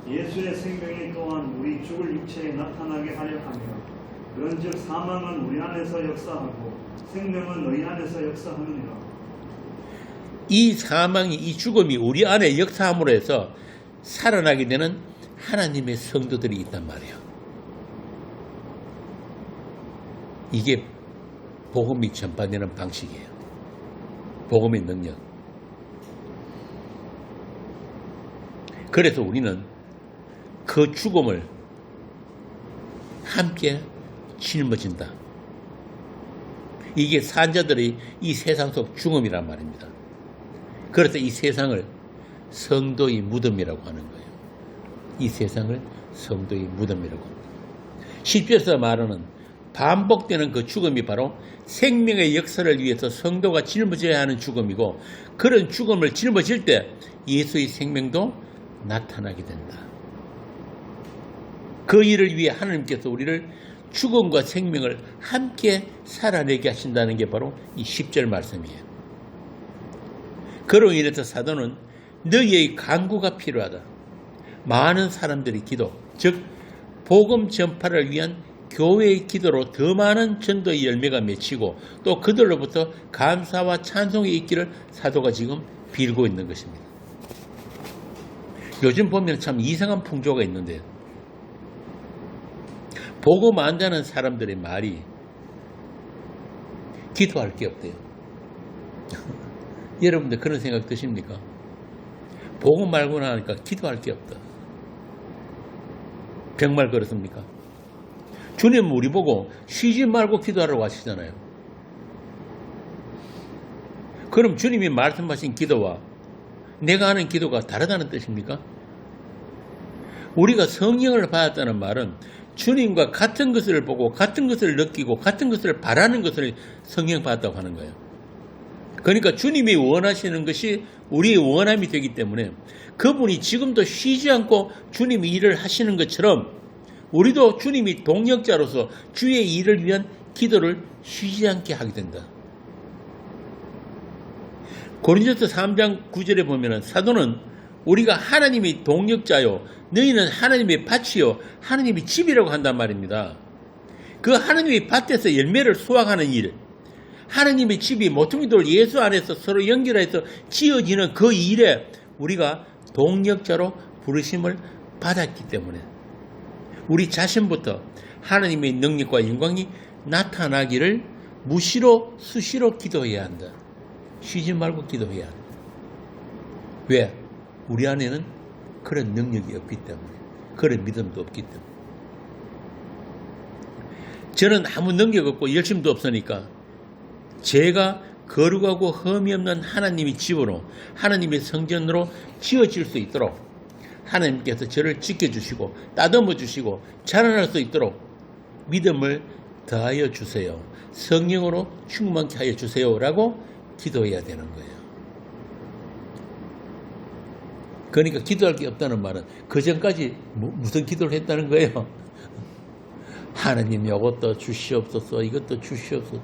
예수의 생명이 또한 우리 죽을 육체에 나타나게 하려 하며, 그런즉 사망은 우리 안에서 역사하고 생명은 너희 안에서 역사하느니라. 이 사망이, 이 죽음이 우리 안에 역사함으로 해서 살아나게 되는 하나님의 성도들이 있단 말이에요. 이게 복음이 전파되는 방식이에요. 복음의 능력. 그래서 우리는 그 죽음을 함께 짊어진다. 이게 산자들의 이 세상 속 죽음이란 말입니다. 그래서 이 세상을 성도의 무덤이라고 하는 거예요. 이 세상을 성도의 무덤이라고 합니다. 10절에서 말하는 반복되는 그 죽음이 바로 생명의 역사를 위해서 성도가 짊어져야 하는 죽음이고, 그런 죽음을 짊어질 때 예수의 생명도 나타나게 된다. 그 일을 위해 하나님께서 우리를 죽음과 생명을 함께 살아내게 하신다는 게 바로 이 10절 말씀이에요. 그로 인해서 사도는 너희의 간구가 필요하다. 많은 사람들이 기도, 즉 복음 전파를 위한 교회의 기도로 더 많은 전도의 열매가 맺히고 또 그들로부터 감사와 찬송이 있기를 사도가 지금 빌고 있는 것입니다. 요즘 보면 참 이상한 풍조가 있는데, 복음 안다는 사람들의 말이 기도할 게 없대요. 여러분들 그런 생각 드십니까? 복음 말고 나니까 기도할 게 없다. 정말 그렇습니까? 주님은 우리 보고 쉬지 말고 기도하라고 하시잖아요. 그럼 주님이 말씀하신 기도와 내가 하는 기도가 다르다는 뜻입니까? 우리가 성령을 받았다는 말은 주님과 같은 것을 보고 같은 것을 느끼고 같은 것을 바라는 것을 성령 받았다고 하는 거예요. 그러니까 주님이 원하시는 것이 우리의 원함이 되기 때문에 그분이 지금도 쉬지 않고 주님이 일을 하시는 것처럼 우리도 주님이 동력자로서 주의 일을 위한 기도를 쉬지 않게 하게 된다. 고린도서 3장 9절에 보면 사도는 우리가 하나님의 동력자요 너희는 하나님의 밭이요 하나님의 집이라고 한단 말입니다. 그 하나님의 밭에서 열매를 수확하는 일, 하나님의 집이 모퉁이돌 예수 안에서 서로 연결해서 지어지는 그 일에 우리가 동력자로 부르심을 받았기 때문에 우리 자신부터 하나님의 능력과 영광이 나타나기를 무시로 수시로 기도해야 한다. 쉬지 말고 기도해야 한다. 왜? 우리 안에는 그런 능력이 없기 때문에, 그런 믿음도 없기 때문에. 저는 아무 능력 없고 열심도 없으니까 제가 거룩하고 흠이 없는 하나님의 집으로, 하나님의 성전으로 지어질 수 있도록 하나님께서 저를 지켜주시고 따듬어 주시고 자라날 수 있도록 믿음을 더하여 주세요. 성령으로 충만케 하여 주세요. 라고 기도해야 되는 거예요. 그러니까 기도할 게 없다는 말은 그 전까지 무슨 기도를 했다는 거예요? 하나님 이것도 주시옵소서, 이것도 주시옵소서.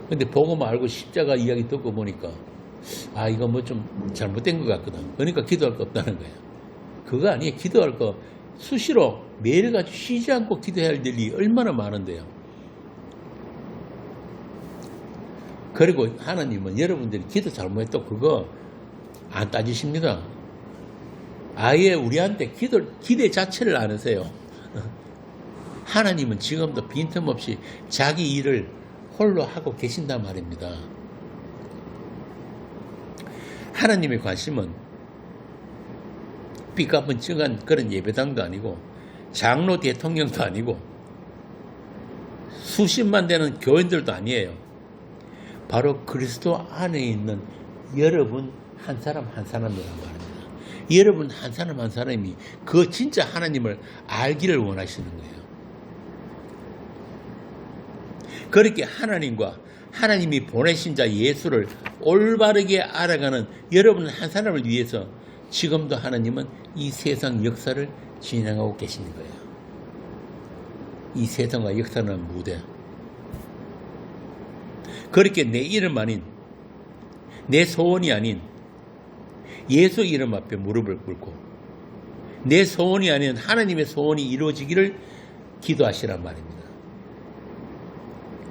근데 보고만 알고 십자가 이야기 듣고 보니까 이거 뭐 좀 잘못된 것 같거든. 그러니까 기도할 거 없다는 거예요. 그거 아니에요. 기도할 거 수시로 매일같이 쉬지 않고 기도해야 할 일이 얼마나 많은데요. 그리고 하나님은 여러분들이 기도 잘못했다고 그거 안 따지십니다. 아예 우리한테 기대 자체를 안 하세요. 하나님은 지금도 빈틈없이 자기 일을 홀로 하고 계신단 말입니다. 하나님의 관심은 삐까뻔쩍한 그런 예배당도 아니고 장로 대통령도 아니고 수십만 되는 교인들도 아니에요. 바로 그리스도 안에 있는 여러분 한 사람 한 사람이란 말입니다. 여러분 한 사람 한 사람이 그 진짜 하나님을 알기를 원하시는 거예요. 그렇게 하나님과 하나님이 보내신 자 예수를 올바르게 알아가는 여러분 한 사람을 위해서 지금도 하나님은 이 세상 역사를 진행하고 계시는 거예요. 이 세상과 역사는 무대. 그렇게 내 이름 아닌, 내 소원이 아닌 예수 이름 앞에 무릎을 꿇고 내 소원이 아닌 하나님의 소원이 이루어지기를 기도하시란 말입니다.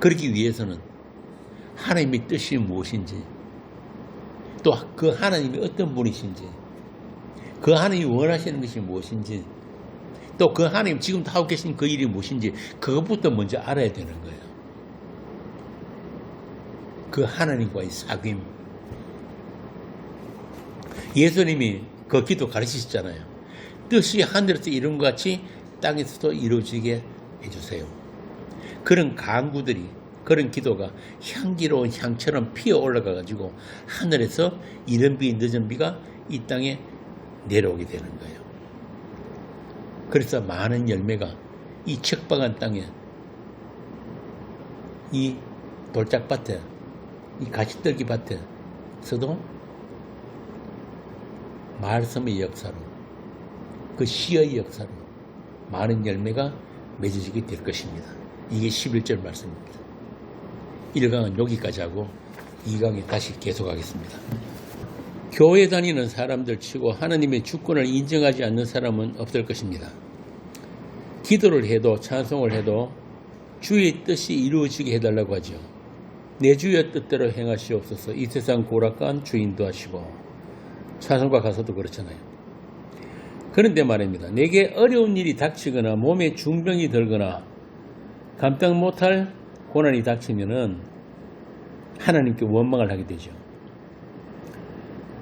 그러기 위해서는 하나님의 뜻이 무엇인지, 또 그 하나님이 어떤 분이신지, 그 하나님이 원하시는 것이 무엇인지, 또 그 하나님 지금 하고 계신 그 일이 무엇인지 그것부터 먼저 알아야 되는 거예요. 그 하나님과의 사귐. 예수님이 그 기도 가르치셨잖아요. 뜻이 하늘에서 이룬 것 같이 땅에서도 이루어지게 해주세요. 그런 간구들이, 그런 기도가 향기로운 향처럼 피어 올라가가지고 하늘에서 이른 비 늦은 비가 이 땅에 내려오게 되는 거예요. 그래서 많은 열매가 이 척박한 땅에, 이 돌짝밭에, 이 가시떨기 밭에서도 말씀의 역사로, 그 시의 역사로 많은 열매가 맺어지게 될 것입니다. 이게 11절 말씀입니다. 1강은 여기까지 하고 2강에 다시 계속하겠습니다. 교회 다니는 사람들 치고 하나님의 주권을 인정하지 않는 사람은 없을 것입니다. 기도를 해도 찬송을 해도 주의 뜻이 이루어지게 해달라고 하죠. 내 주의 뜻대로 행하시옵소서. 이 세상 고락간 주인도 하시고, 찬송가 가서도 그렇잖아요. 그런데 말입니다. 내게 어려운 일이 닥치거나 몸에 중병이 들거나 감당 못할 고난이 닥치면은 하나님께 원망을 하게 되죠.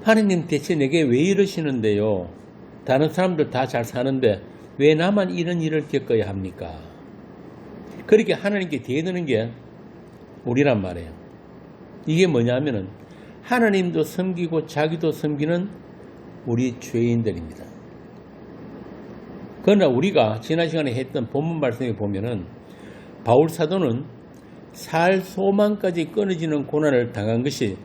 하나님 대체 내게 왜 이러시는데요? 다른 사람들 다 잘 사는데 왜 나만 이런 일을 겪어야 합니까? 그렇게 하나님께 대드는 게 우리란 말이에요. 이게 뭐냐면은 하나님도 섬기고 자기도 섬기는 우리 죄인들입니다. 그러나 우리가 지난 시간에 했던 본문 말씀에 보면은 바울 사도는 살 소망까지 끊어지는 고난을 당한 것이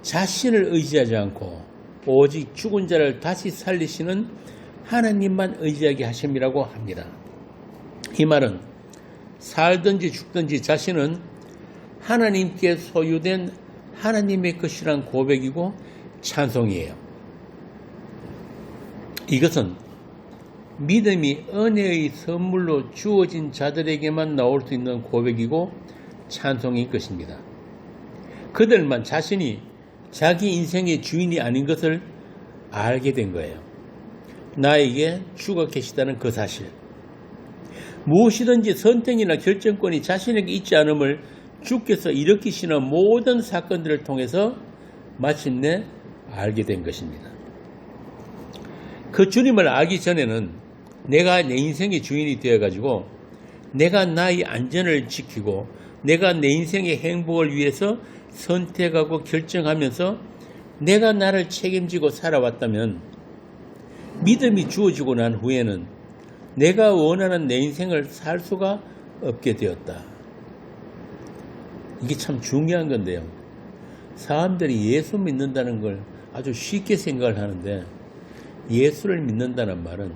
자신을 의지하지 않고 오직 죽은 자를 다시 살리시는 하나님만 의지하게 하심이라고 합니다. 이 말은 살든지 죽든지 자신은 하나님께 소유된 하나님의 것이란 고백이고 찬송이에요. 이것은 믿음이 은혜의 선물로 주어진 자들에게만 나올 수 있는 고백이고 찬송인 것입니다. 그들만 자신이 자기 인생의 주인이 아닌 것을 알게 된 거예요. 나에게 주가 계시다는 그 사실. 무엇이든지 선택이나 결정권이 자신에게 있지 않음을 주께서 일으키시는 모든 사건들을 통해서 마침내 알게 된 것입니다. 그 주님을 알기 전에는 내가 내 인생의 주인이 되어가지고 내가 나의 안전을 지키고 내가 내 인생의 행복을 위해서 선택하고 결정하면서 내가 나를 책임지고 살아왔다면 믿음이 주어지고 난 후에는 내가 원하는 내 인생을 살 수가 없게 되었다. 이게 참 중요한 건데요. 사람들이 예수 믿는다는 걸 아주 쉽게 생각을 하는데 예수를 믿는다는 말은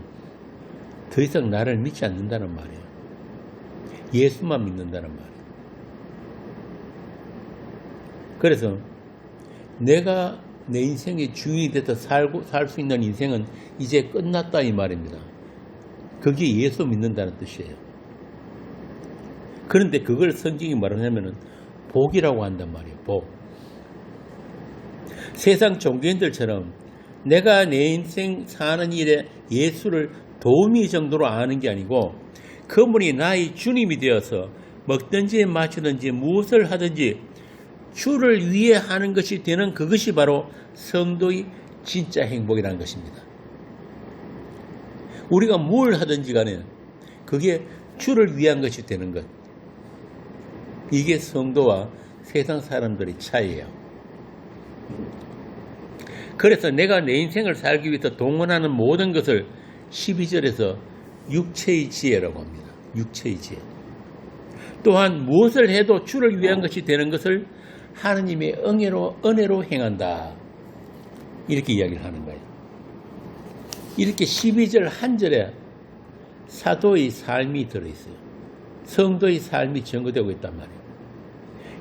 더 이상 나를 믿지 않는다는 말이에요. 예수만 믿는다는 말이에요. 그래서 내가 내 인생의 주인이 돼서 살 수 있는 인생은 이제 끝났다 이 말입니다. 그게 예수 믿는다는 뜻이에요. 그런데 그걸 성경이 말하냐면은 복이라고 한단 말이에요. 복. 세상 종교인들처럼 내가 내 인생 사는 일에 예수를 도우미 정도로 아는 게 아니고 그분이 나의 주님이 되어서 먹든지 마시든지 무엇을 하든지 주를 위해 하는 것이 되는 그것이 바로 성도의 진짜 행복이라는 것입니다. 우리가 뭘 하든지 간에 그게 주를 위한 것이 되는 것. 이게 성도와 세상 사람들의 차이예요. 그래서 내가 내 인생을 살기 위해서 동원하는 모든 것을 12절에서 육체의 지혜라고 합니다. 육체의 지혜. 또한 무엇을 해도 주를 위한 것이 되는 것을 하느님의 은혜로 행한다. 이렇게 이야기를 하는 거예요. 이렇게 12절 한 절에 사도의 삶이 들어있어요. 성도의 삶이 증거되고 있단 말이에요.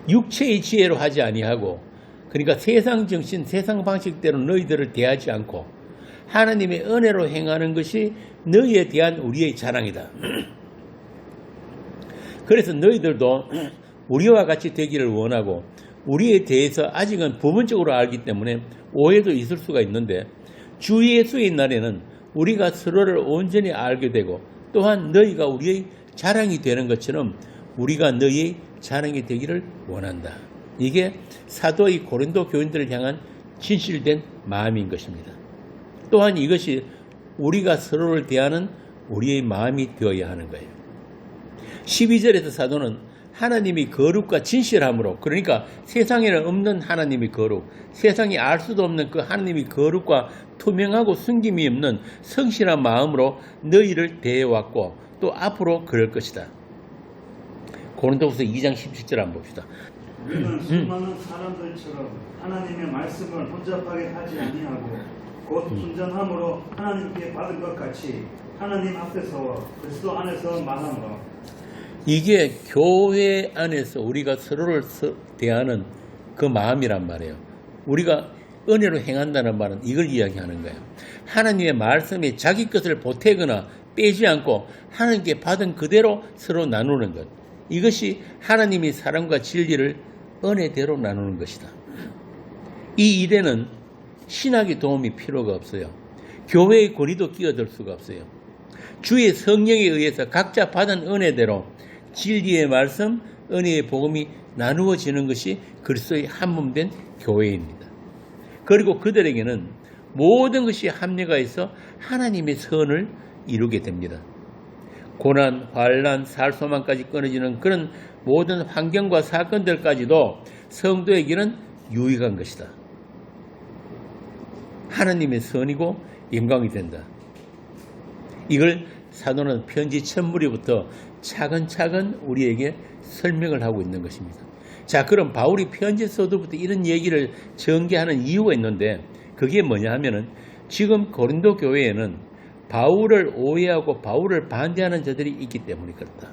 육체의 지혜로 하지 아니하고 그러니까 세상 정신, 세상 방식대로 너희들을 대하지 않고 하나님의 은혜로 행하는 것이 너희에 대한 우리의 자랑이다. 그래서 너희들도 우리와 같이 되기를 원하고 우리에 대해서 아직은 부분적으로 알기 때문에 오해도 있을 수가 있는데 주 예수의 날에는 우리가 서로를 온전히 알게 되고 또한 너희가 우리의 자랑이 되는 것처럼 우리가 너희의 자랑이 되기를 원한다. 이게 사도의 고린도 교인들을 향한 진실된 마음인 것입니다. 또한 이것이 우리가 서로를 대하는 우리의 마음이 되어야 하는 거예요. 12절에서 사도는 하나님이 거룩과 진실함으로 그러니까 세상에는 없는 하나님의 거룩, 세상이 알 수도 없는 그 하나님의 거룩과 투명하고 숨김이 없는 성실한 마음으로 너희를 대해왔고 또 앞으로 그럴 것이다. 고린도후서 2장 17절 한번 봅시다. 우리는 수많은 사람들처럼 하나님의 말씀을 혼잡하게 하지 아니하고 곧 순전함으로 하나님께 받은 것 같이 하나님 앞에서 그리스도 안에서 말하노라. 이게 교회 안에서 우리가 서로를 대하는 그 마음이란 말이에요. 우리가 은혜로 행한다는 말은 이걸 이야기하는 거예요. 하나님의 말씀에 자기 것을 보태거나 빼지 않고 하나님께 받은 그대로 서로 나누는 것. 이것이 하나님의 사랑과 진리를 은혜대로 나누는 것이다. 이 일에는 신학의 도움이 필요가 없어요. 교회의 권위도 끼어들 수가 없어요. 주의 성령에 의해서 각자 받은 은혜대로 진리의 말씀, 은혜의 복음이 나누어지는 것이 그리스도의 한 몸된 교회입니다. 그리고 그들에게는 모든 것이 합리화해서 하나님의 선을 이루게 됩니다. 고난, 환난, 살소망까지 끊어지는 그런 모든 환경과 사건들까지도 성도에게는 유익한 것이다. 하나님의 선이고 영광이 된다. 이걸 사도는 편지 첫 무리부터 차근차근 우리에게 설명을 하고 있는 것입니다. 자, 그럼 바울이 편지 서두부터 이런 얘기를 전개하는 이유가 있는데 그게 뭐냐 하면은 지금 고린도 교회에는 바울을 오해하고 바울을 반대하는 자들이 있기 때문에 그렇다.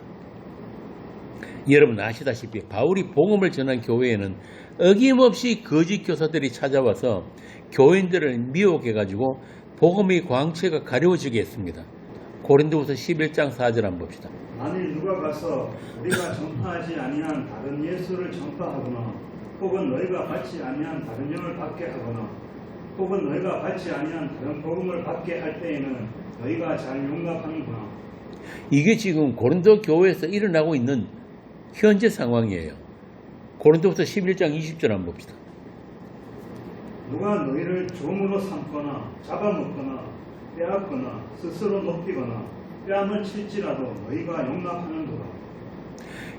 여러분 아시다시피 바울이 복음을 전한 교회에는 어김없이 거짓 교사들이 찾아와서 교인들을 미혹해가지고 복음의 광채가 가려워지게 했습니다. 고린도후서 11장 4절 한번 봅시다. 만일 누가 가서 우리가 전파하지 아니한 다른 예수를 전파하거나 혹은 너희가 받지 아니한 다른 영을 받게 하거나 혹은 너희가 받지 아니한 다른 복음을 받게 할 때에는 너희가 잘 용납하는구나. 이게 지금 고린도 교회에서 일어나고 있는 현재 상황이에요. 고린도후서 11장 20절 한번 봅시다. 누가 너희를 종으로 삼거나 잡아먹거나 빼앗거나 스스로 높이거나 뺨을 칠지라도 너희가 용납하는도다.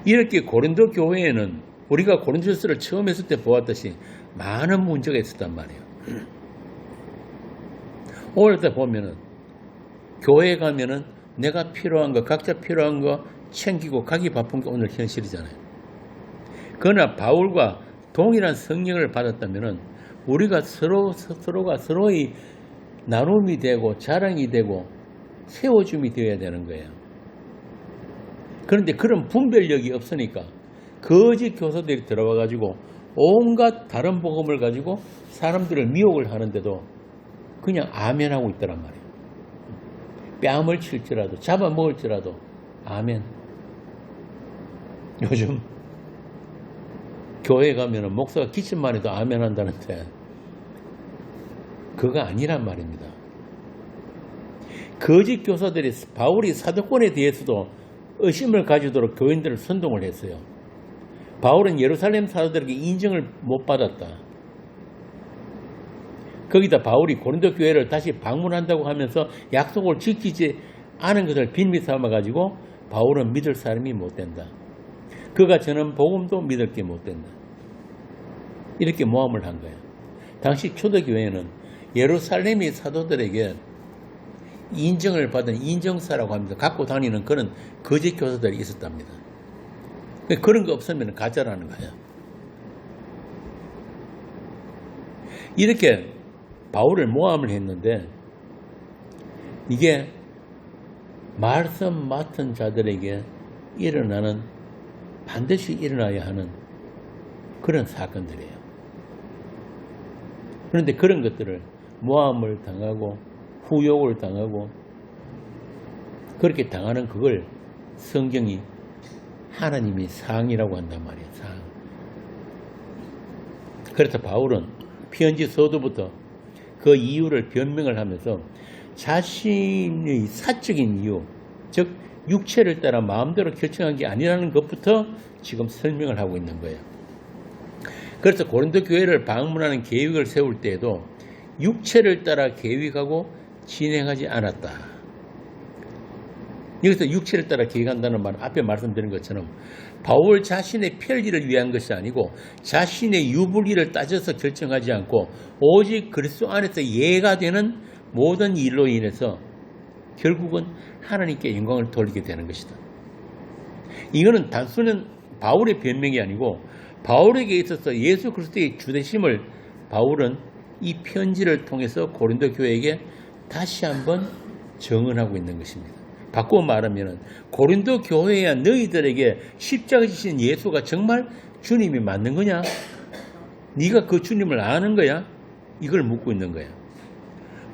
이렇게 고린도 교회에는 우리가 고린도서를 처음 했을 때 보았듯이 많은 문제가 있었단 말이에요. 오늘 때 보면은 교회에 가면은 내가 필요한 거 각자 필요한 거 챙기고 가기 바쁜 게 오늘 현실이잖아요. 그러나 바울과 동일한 성령을 받았다면은 우리가 서로가 서로의 나눔이 되고 자랑이 되고 세워줌이 되어야 되는 거예요. 그런데 그런 분별력이 없으니까 거짓 교사들이 들어와 가지고 온갖 다른 복음을 가지고 사람들을 미혹을 하는데도 그냥 아멘하고 있더란 말이에요. 뺨을 칠지라도 잡아먹을지라도 아멘. 요즘 교회 가면은 목사가 기침만 해도 아멘 한다는데 그거 아니란 말입니다. 거짓 교사들이 바울이 사도권에 대해서도 의심을 가지도록 교인들을 선동을 했어요. 바울은 예루살렘 사도들에게 인정을 못 받았다. 거기다 바울이 고린도 교회를 다시 방문한다고 하면서 약속을 지키지 않은 것을 빌미 삼아가지고 바울은 믿을 사람이 못 된다. 그가 전한 복음도 믿을 게 못 된다. 이렇게 모함을 한 거예요. 당시 초대교회는 예루살렘의 사도들에게 인정을 받은 인정사라고 합니다. 갖고 다니는 그런 거짓 교사들이 있었답니다. 그런 거 없으면 가짜라는 거예요. 이렇게 바울을 모함을 했는데 이게 말씀 맡은 자들에게 일어나는 반드시 일어나야 하는 그런 사건들이에요. 그런데 그런 것들을 모함을 당하고 후욕을 당하고 그렇게 당하는 그걸 성경이 하나님이 상이라고 한단 말이에요. 상. 그래서 바울은 편지 서두부터 그 이유를 변명을 하면서 자신의 사적인 이유, 즉 육체를 따라 마음대로 결정한 게 아니라는 것부터 지금 설명을 하고 있는 거예요. 그래서 고린도 교회를 방문하는 계획을 세울 때에도 육체를 따라 계획하고 진행하지 않았다. 여기서 육체를 따라 계획한다는 말은 앞에 말씀드린 것처럼 바울 자신의 편리를 위한 것이 아니고 자신의 유불리를 따져서 결정하지 않고 오직 그리스도 안에서 예가 되는 모든 일로 인해서 결국은 하나님께 영광을 돌리게 되는 것이다. 이거는 단순한 바울의 변명이 아니고 바울에게 있어서 예수 그리스도의 주되심을 바울은 이 편지를 통해서 고린도 교회에게 다시 한번 정언하고 있는 것입니다. 바꾸어 말하면 고린도 교회야 너희들에게 십자가 지신 예수가 정말 주님이 맞는 거냐? 네가 그 주님을 아는 거야? 이걸 묻고 있는 거야.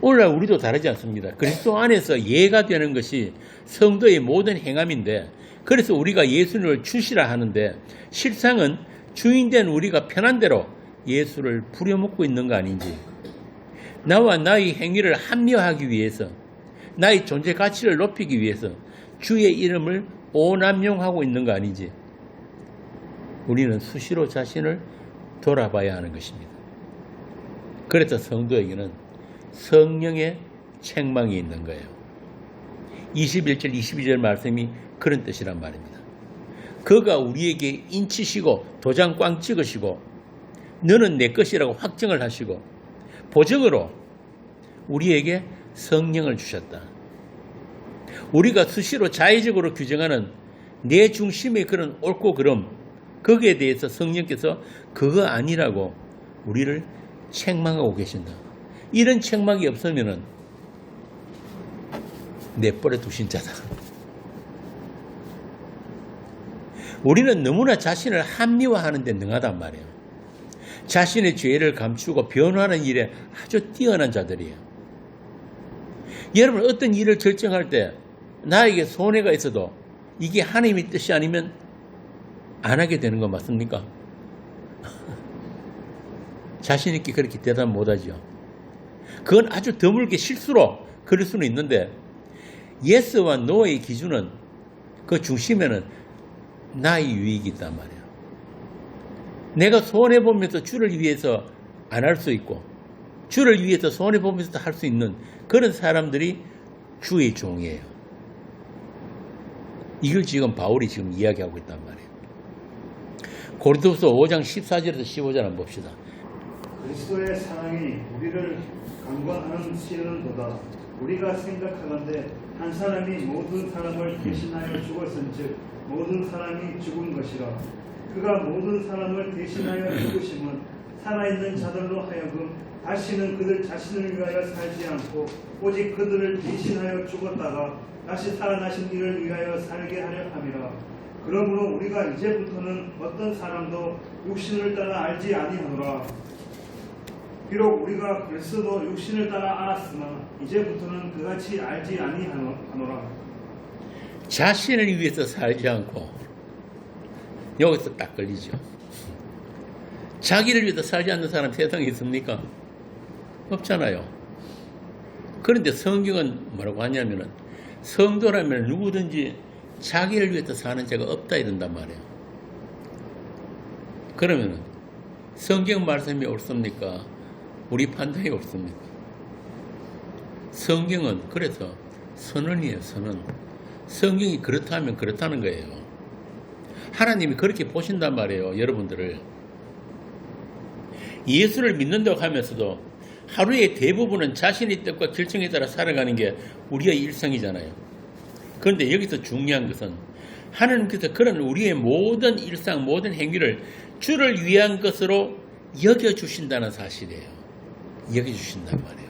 오늘날 우리도 다르지 않습니다. 그리스도 안에서 예가 되는 것이 성도의 모든 행함인데 그래서 우리가 예수님을 주시라 하는데 실상은 주인된 우리가 편한 대로 예수를 부려먹고 있는 거 아닌지, 나와 나의 행위를 합리화하기 위해서 나의 존재 가치를 높이기 위해서 주의 이름을 오남용하고 있는 거 아닌지 우리는 수시로 자신을 돌아봐야 하는 것입니다. 그래서 성도에게는 성령의 책망이 있는 거예요. 21절 22절 말씀이 그런 뜻이란 말입니다. 그가 우리에게 인치시고 도장 꽝 찍으시고 너는 내 것이라고 확정을 하시고 보증으로 우리에게 성령을 주셨다. 우리가 수시로 자의적으로 규정하는 내 중심의 그런 옳고 그름, 거기에 대해서 성령께서 그거 아니라고 우리를 책망하고 계신다. 이런 책망이 없으면은 내버려 두신 자다. 우리는 너무나 자신을 합리화하는 데 능하단 말이에요. 자신의 죄를 감추고 변화하는 일에 아주 뛰어난 자들이에요. 여러분, 어떤 일을 결정할 때 나에게 손해가 있어도 이게 하나님의 뜻이 아니면 안 하게 되는 거 맞습니까? 자신 있게 그렇게 대답 못하죠. 그건 아주 드물게 실수로 그럴 수는 있는데, 예스와 노의 기준은 그 중심에는 나의 유익이 있단 말이에요. 내가 손해보면서 주를 위해서 안 할 수 있고, 주를 위해서 손해보면서도 할 수 있는 그런 사람들이 주의 종이에요. 이걸 지금 바울이 지금 이야기하고 있단 말이에요. 고린도후서 5장 14절에서 15절 한번 봅시다. 그리스도의 사랑이 우리를 강권하는 시는도다. 우리가 생각하건대 한 사람이 모든 사람을 대신하여 죽었은즉 모든 사람이 죽은 것이라. 그가 모든 사람을 대신하여 죽으심은 살아있는 자들로 하여금 다시는 그들 자신을 위하여 살지 않고 오직 그들을 대신하여 죽었다가 다시 살아나신 이를 위하여 살게 하려 함이라. 그러므로 우리가 이제부터는 어떤 사람도 육신을 따라 알지 아니하노라. 비록 우리가 그리스도 육신을 따라 알았으나 이제부터는 그같이 알지 아니하노라. 자신을 위해서 살지 않고, 여기서 딱 걸리죠. 자기를 위해서 살지 않는 사람 세상에 있습니까? 없잖아요. 그런데 성경은 뭐라고 하냐면은, 성도라면 누구든지 자기를 위해서 사는 자가 없다 이런단 말이에요. 그러면은 성경 말씀이 옳습니까? 우리 판단이 옳습니까? 성경은 그래서 선언이에요, 선언. 성경이 그렇다면 그렇다는 거예요. 하나님이 그렇게 보신단 말이에요, 여러분들을. 예수를 믿는다고 하면서도 하루의 대부분은 자신의 뜻과 결정에 따라 살아가는 게 우리의 일상이잖아요. 그런데 여기서 중요한 것은 하나님께서 그런 우리의 모든 일상, 모든 행위를 주를 위한 것으로 여겨주신다는 사실이에요. 여겨주신단 말이에요.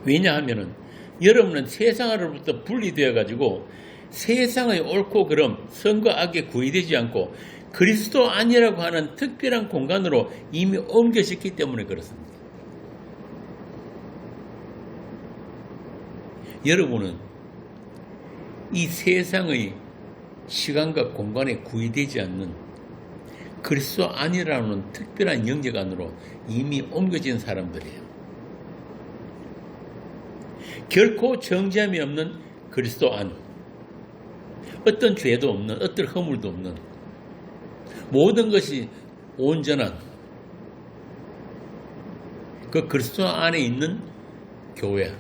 왜냐하면은 여러분은 세상으로부터 분리되어 가지고 세상의 옳고 그름, 선과 악에 구애되지 않고 그리스도 안이라고 하는 특별한 공간으로 이미 옮겨졌기 때문에 그렇습니다. 여러분은 이 세상의 시간과 공간에 구애되지 않는 그리스도 안이라는 특별한 영역 안으로 이미 옮겨진 사람들이에요. 결코 정죄함이 없는 그리스도 안, 어떤 죄도 없는, 어떤 허물도 없는, 모든 것이 온전한 그 그리스도 안에 있는 교회.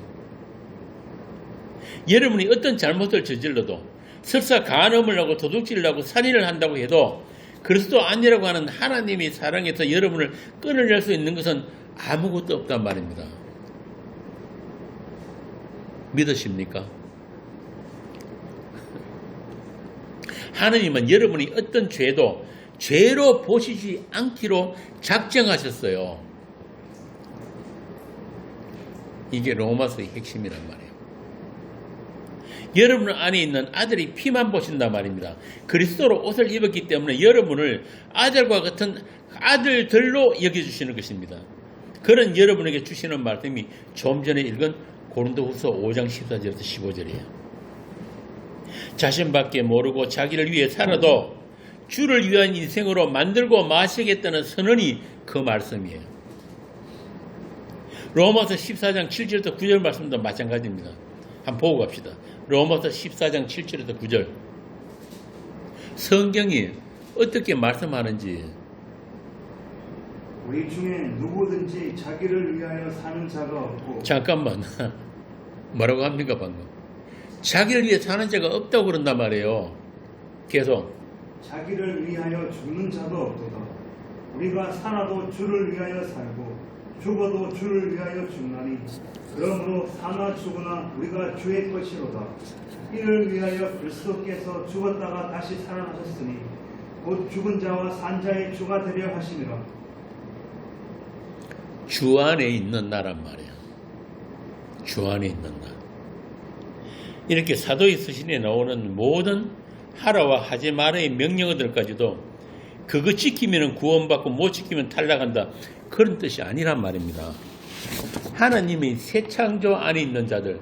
여러분이 어떤 잘못을 저질러도, 설사 간음을 하고 도둑질을 하고 살인을 한다고 해도 그리스도 안이라고 하는 하나님의 사랑에서 여러분을 끊어낼 수 있는 것은 아무것도 없단 말입니다. 믿으십니까? 하나님은 여러분이 어떤 죄도 죄로 보시지 않기로 작정하셨어요. 이게 로마서의 핵심이란 말이에요. 여러분 안에 있는 아들이 피만 보신단 말입니다. 그리스도로 옷을 입었기 때문에 여러분을 아들과 같은 아들들로 여겨주시는 것입니다. 그런 여러분에게 주시는 말씀이 좀 전에 읽은 고린도후서 5장 14절에서 15절이에요. 자신밖에 모르고 자기를 위해 살아도 주를 위한 인생으로 만들고 마시겠다는 선언이 그 말씀이에요. 로마서 14장 7절에서 9절 말씀도 마찬가지입니다. 한번 보고 갑시다. 로마서 14장 7절에서 9절. 성경이 어떻게 말씀하는지. 우리 중에 누구든지 자기를 위하여 사는 자가 없고. 잠깐만. 뭐라고 합니까 방금? 자기를 위해 사는 자가 없다고 그런단 말이에요. 계속. 자기를 위하여 죽는 자도 없도다. 우리가 살아도 주를 위하여 살고 죽어도 주를 위하여 죽나니 그러므로 사나 죽으나 우리가 주의 것이로다. 이를 위하여 그리스도께서 죽었다가 다시 살아나셨으니 곧 죽은 자와 산 자의 주가 되려 하심이라. 주 안에 있는 나란 말이야. 주 안에 있는 나. 이렇게 사도의 서신에 나오는 모든 하라와 하지 말아의 명령어들까지도 그거 지키면 구원받고 못 지키면 탈락한다. 그런 뜻이 아니란 말입니다. 하나님이 새 창조 안에 있는 자들,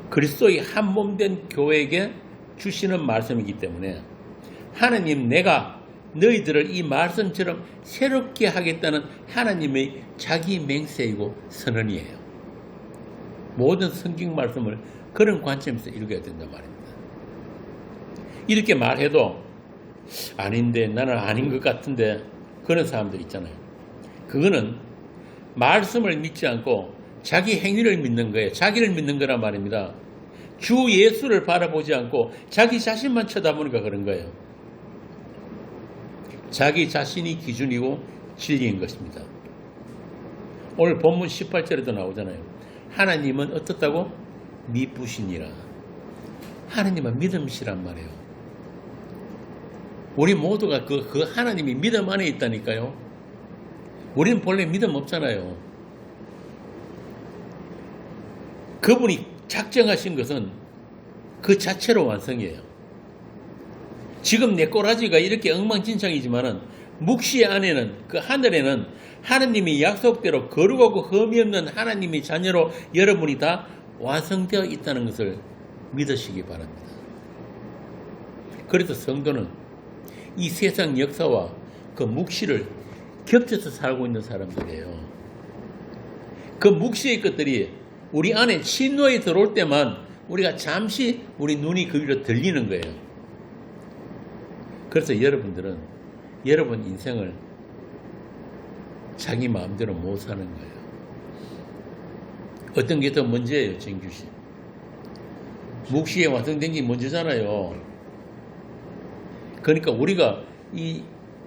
그리스도의 한 몸 된 교회에게 주시는 말씀이기 때문에 하나님 내가 너희들을 이 말씀처럼 새롭게 하겠다는 하나님의 자기 맹세이고 선언이에요. 모든 성경 말씀을 그런 관점에서 읽어야 된단 말입니다. 이렇게 말해도 아닌데 나는 아닌 것 같은데 그런 사람들 있잖아요. 그거는 말씀을 믿지 않고 자기 행위를 믿는 거예요. 자기를 믿는 거란 말입니다. 주 예수를 바라보지 않고 자기 자신만 쳐다보니까 그런 거예요. 자기 자신이 기준이고 진리인 것입니다. 오늘 본문 18절에도 나오잖아요. 하나님은 어떻다고? 미쁘시니라. 하나님은 믿음이시란 말이에요. 우리 모두가 그 하나님이 믿음 안에 있다니까요. 우리는 본래 믿음 없잖아요. 그분이 작정하신 것은 그 자체로 완성이에요. 지금 내 꼬라지가 이렇게 엉망진창이지만은 묵시 안에는 그 하늘에는 하나님이 약속대로 거룩하고 흠이 없는 하나님의 자녀로 여러분이 다 완성되어 있다는 것을 믿으시기 바랍니다. 그래서 성도는 이 세상 역사와 그 묵시를 겹쳐서 살고 있는 사람들이에요. 그 묵시의 것들이 우리 안에 신노에 들어올 때만 우리가 잠시 우리 눈이 그 위로 들리는 거예요. 그래서 여러분들은 여러분 인생을 자기 마음대로 못 사는 거예요. 어떤 게 더 먼저예요, 정규씨? 묵시에 완성된 게 먼저잖아요. 그러니까 우리가 이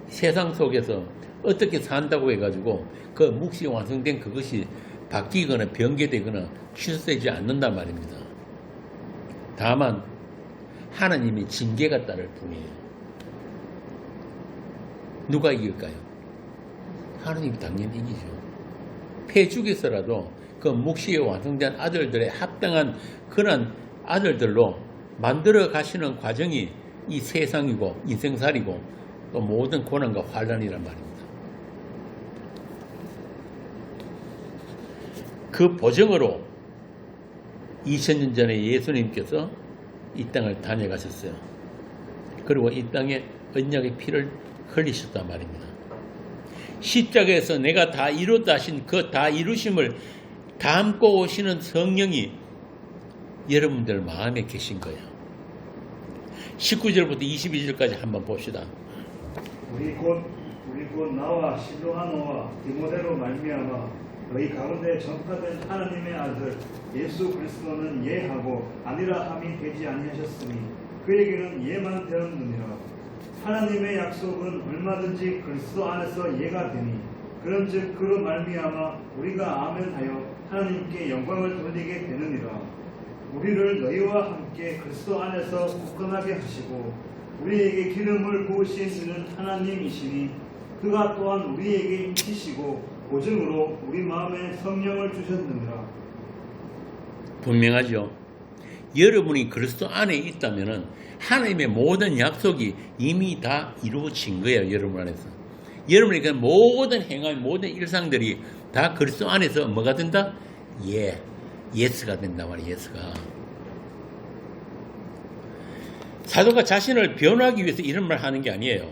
세상 속에서 어떻게 산다고 해가지고 그 묵시에 완성된 그것이 바뀌거나 변개되거나 취소되지 않는단 말입니다. 다만 하나님이 징계가 따를 뿐이에요. 누가 이길까요? 하나님이 당연히 이기죠. 폐죽에서라도 그 묵시에 완성된 아들들의 합당한 그런 아들들로 만들어 가시는 과정이 이 세상이고 인생살이고 또 모든 고난과 환란이란 말입니다. 그 보정으로 2000년 전에 예수님께서 이 땅을 다녀가셨어요. 그리고 이 땅에 언약의 피를 흘리셨단 말입니다. 십자가에서 내가 다 이뤘다 하신 그 다 이루심을 담고 오시는 성령이 여러분들 마음에 계신 거예요. 19절부터 22절까지 한번 봅시다. 우리 곧 나와 실로하노와 디모데로 말미암아 너희 가운데 전파된 하나님의 아들 예수 그리스도는 예하고 아니라 함이 되지 아니하셨으니 그에게는 예만 되었느니라. 하나님의 약속은 얼마든지 그리스도 안에서 예가 되니 그런즉 그로 말미암아 우리가 아멘하여 하나님께 영광을 돌리게 되느니라. 우리를 너희와 함께 그리스도 안에서 굳건하게 하시고 우리에게 기름을 부으신 이는 하나님이시니 그가 또한 우리에게 인치시고 보증으로 우리 마음에 성령을 주셨느니라. 분명하죠. 여러분이 그리스도 안에 있다면 하나님의 모든 약속이 이미 다 이루어진 거예요. 여러분 안에서. 여러분의 그 모든 행함, 모든 일상들이 다 그리스도 안에서 뭐가 된다? 예스가 된단 말이에요. 예스가. 사도가 자신을 변호하기 위해서 이런 말 하는 게 아니에요.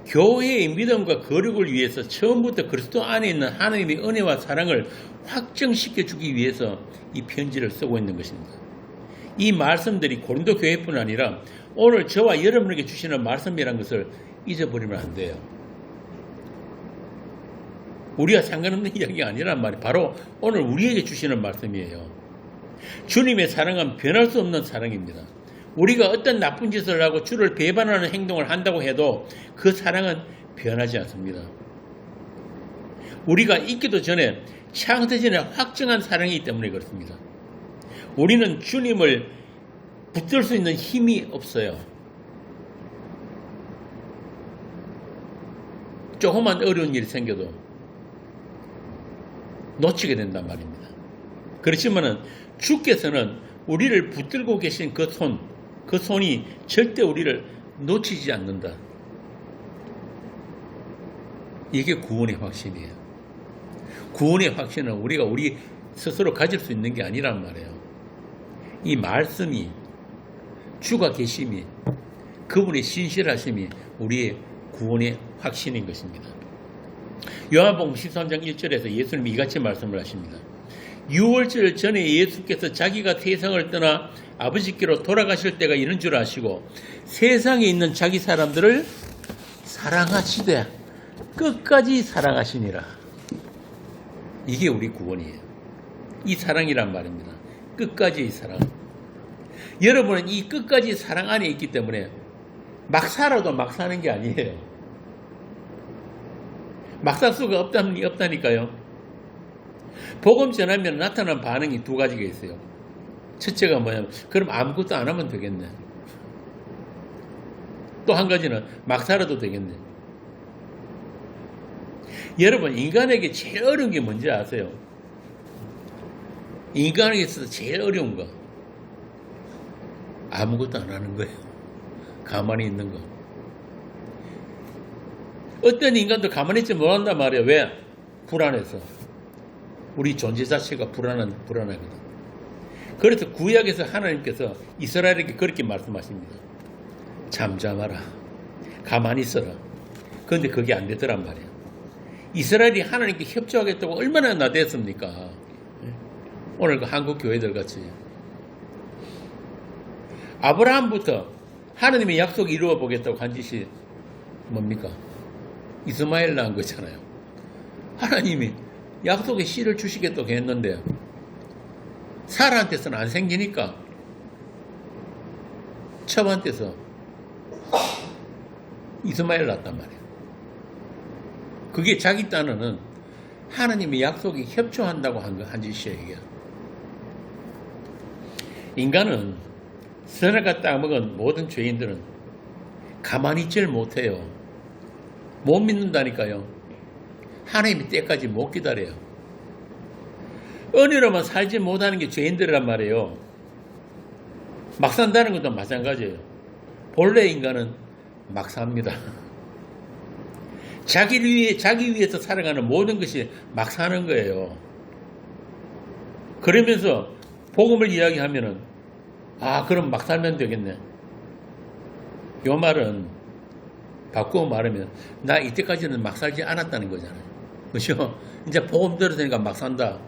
교회의 믿음과 거룩을 위해서 처음부터 그리스도 안에 있는 하나님의 은혜와 사랑을 확정시켜 주기 위해서 이 편지를 쓰고 있는 것입니다. 이 말씀들이 고린도 교회뿐 아니라 오늘 저와 여러분에게 주시는 말씀이라는 것을 잊어버리면 안 돼요. 우리와 상관없는 이야기가 아니란 말이에요. 바로 오늘 우리에게 주시는 말씀이에요. 주님의 사랑은 변할 수 없는 사랑입니다. 우리가 어떤 나쁜 짓을 하고 주를 배반하는 행동을 한다고 해도 그 사랑은 변하지 않습니다. 우리가 있기도 전에 창세 전에 확정한 사랑이기 때문에 그렇습니다. 우리는 주님을 붙들 수 있는 힘이 없어요. 조그만 어려운 일이 생겨도 놓치게 된단 말입니다. 그렇지만은 주께서는 우리를 붙들고 계신 그 손이 절대 우리를 놓치지 않는다. 이게 구원의 확신이에요. 구원의 확신은 우리가 우리 스스로 가질 수 있는 게 아니란 말이에요. 이 말씀이, 주가 계심이, 그분의 신실하심이 우리의 구원의 확신인 것입니다. 요한복음 13장 1절에서 예수님이 이같이 말씀을 하십니다. 6월절 전에 예수께서 자기가 세상을 떠나 아버지께로 돌아가실 때가 이런 줄 아시고 세상에 있는 자기 사람들을 사랑하시되 끝까지 사랑하시니라. 이게 우리 구원이에요. 이 사랑이란 말입니다. 끝까지의 사랑. 여러분은 이 끝까지 사랑 안에 있기 때문에 막 살아도 막 사는 게 아니에요. 막 살 수가 없다니까요. 복음 전하면 나타난 반응이 두 가지가 있어요. 첫째가 뭐냐면 그럼 아무것도 안 하면 되겠네. 또 한 가지는 막 살아도 되겠네. 여러분, 인간에게 제일 어려운 게 뭔지 아세요? 인간에게 있어서 제일 어려운 거 아무것도 안 하는 거예요. 가만히 있는 거. 어떤 인간도 가만히 있지 못한단 말이에요. 왜? 불안해서. 우리 존재 자체가 불안하거든. 그래서 구약에서 하나님께서 이스라엘에게 그렇게 말씀하십니다. 잠잠하라. 가만히 있어라. 그런데 그게 안 되더란 말이에요. 이스라엘이 하나님께 협조하겠다고 얼마나 나댔습니까? 오늘 그 한국 교회들 같이. 아브라함부터 하나님의 약속을 이루어 보겠다고 한 짓이 뭡니까? 이스마엘 낳은 거잖아요. 하나님이 약속의 씨를 주시겠다고 했는데 사라한테서는 안 생기니까 첩한테서 이스마엘 낳았단 말이에요. 그게 자기 딴에는 하나님의 약속에 협조한다고 한 짓이에요. 이게. 인간은 선악과 따먹은 모든 죄인들은 가만히 있질 못해요. 못 믿는다니까요. 하나님의 때까지 못 기다려요. 은혜로만 살지 못하는 게 죄인들이란 말이에요. 막 산다는 것도 마찬가지예요. 본래 인간은 막 삽니다. 자기 위해서 살아가는 모든 것이 막 사는 거예요. 그러면서 복음을 이야기하면은 그럼 막 살면 되겠네. 요 말은 바꾸어 말하면 나 이때까지는 막 살지 않았다는 거잖아요. 그렇죠? 이제 복음 들었으니까 막 산다.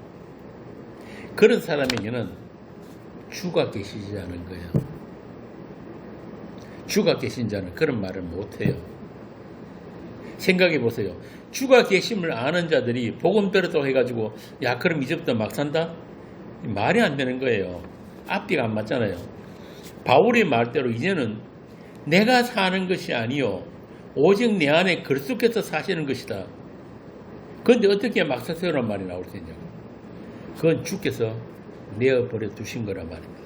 그런 사람에게는 주가 계시지 않은 거예요. 주가 계신 자는 그런 말을 못해요. 생각해 보세요. 주가 계심을 아는 자들이 복음 들었다고 해가지고 그럼 이제부터 막 산다? 말이 안 되는 거예요. 앞뒤가 안 맞잖아요. 바울의 말대로 이제는 내가 사는 것이 아니요 오직 내 안에 그리스도께서 사시는 것이다. 그런데 어떻게 막 사세요란 말이 나올 수 있냐고. 그건 주께서 내어버려 두신 거란 말입니다.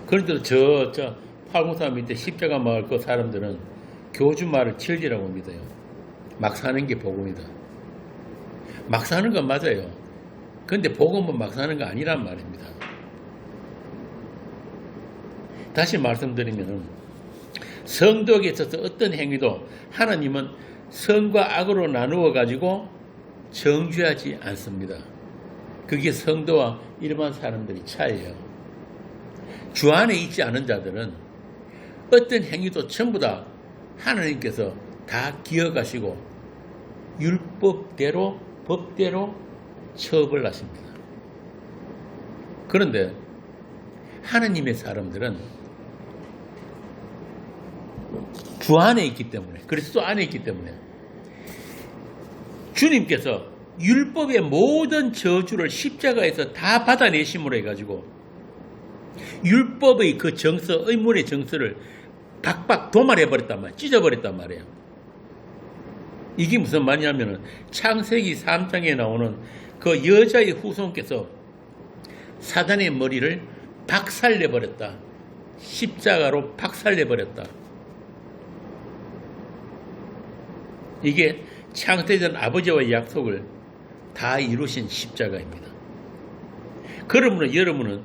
그런데 저 803 밑에 십자가 마을 그 사람들은 교주 말을 진리라고 믿어요. 막 사는 게 복음이다. 막 사는 건 맞아요. 그런데 복음은 막 사는 거 아니란 말입니다. 다시 말씀드리면 성도에게 있어서 어떤 행위도 하나님은 선과 악으로 나누어 가지고 정죄하지 않습니다. 그게 성도와 일반 사람들의 차이예요. 주 안에 있지 않은 자들은 어떤 행위도 전부 다 하나님께서 다 기억하시고 율법대로 법대로 처벌하십니다. 그런데 하나님의 사람들은 주 안에 있기 때문에, 그리스도 안에 있기 때문에 주님께서 율법의 모든 저주를 십자가에서 다 받아내심으로 해가지고 율법의 그 정서, 의문의 정서를 박박 도말해버렸단 말이에요. 찢어버렸단 말이에요. 이게 무슨 말이냐면은 창세기 3장에 나오는 그 여자의 후손께서 사단의 머리를 박살내버렸다. 십자가로 박살내버렸다. 이게 창세전 아버지와의 약속을 다 이루신 십자가입니다. 그러므로 여러분은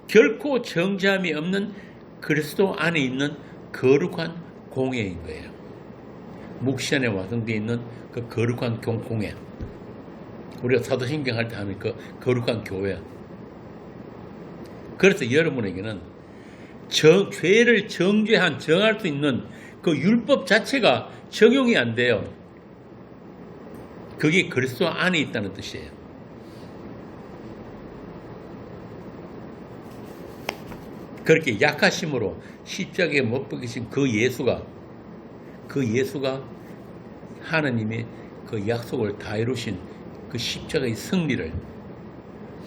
결코 정죄함이 없는 그리스도 안에 있는 거룩한 공예인 거예요. 묵시안에 완성되어 있는 그 거룩한 공예. 우리가 사도신경 할 때 하는 그 거룩한 교회. 그래서 여러분에게는 죄를 정할 수 있는 그 율법 자체가 적용이 안 돼요. 그게 그리스도 안에 있다는 뜻이에요. 그렇게 약하심으로 십자가에 못 박히신 그 예수가 하나님의 그 약속을 다 이루신 그 십자가의 승리를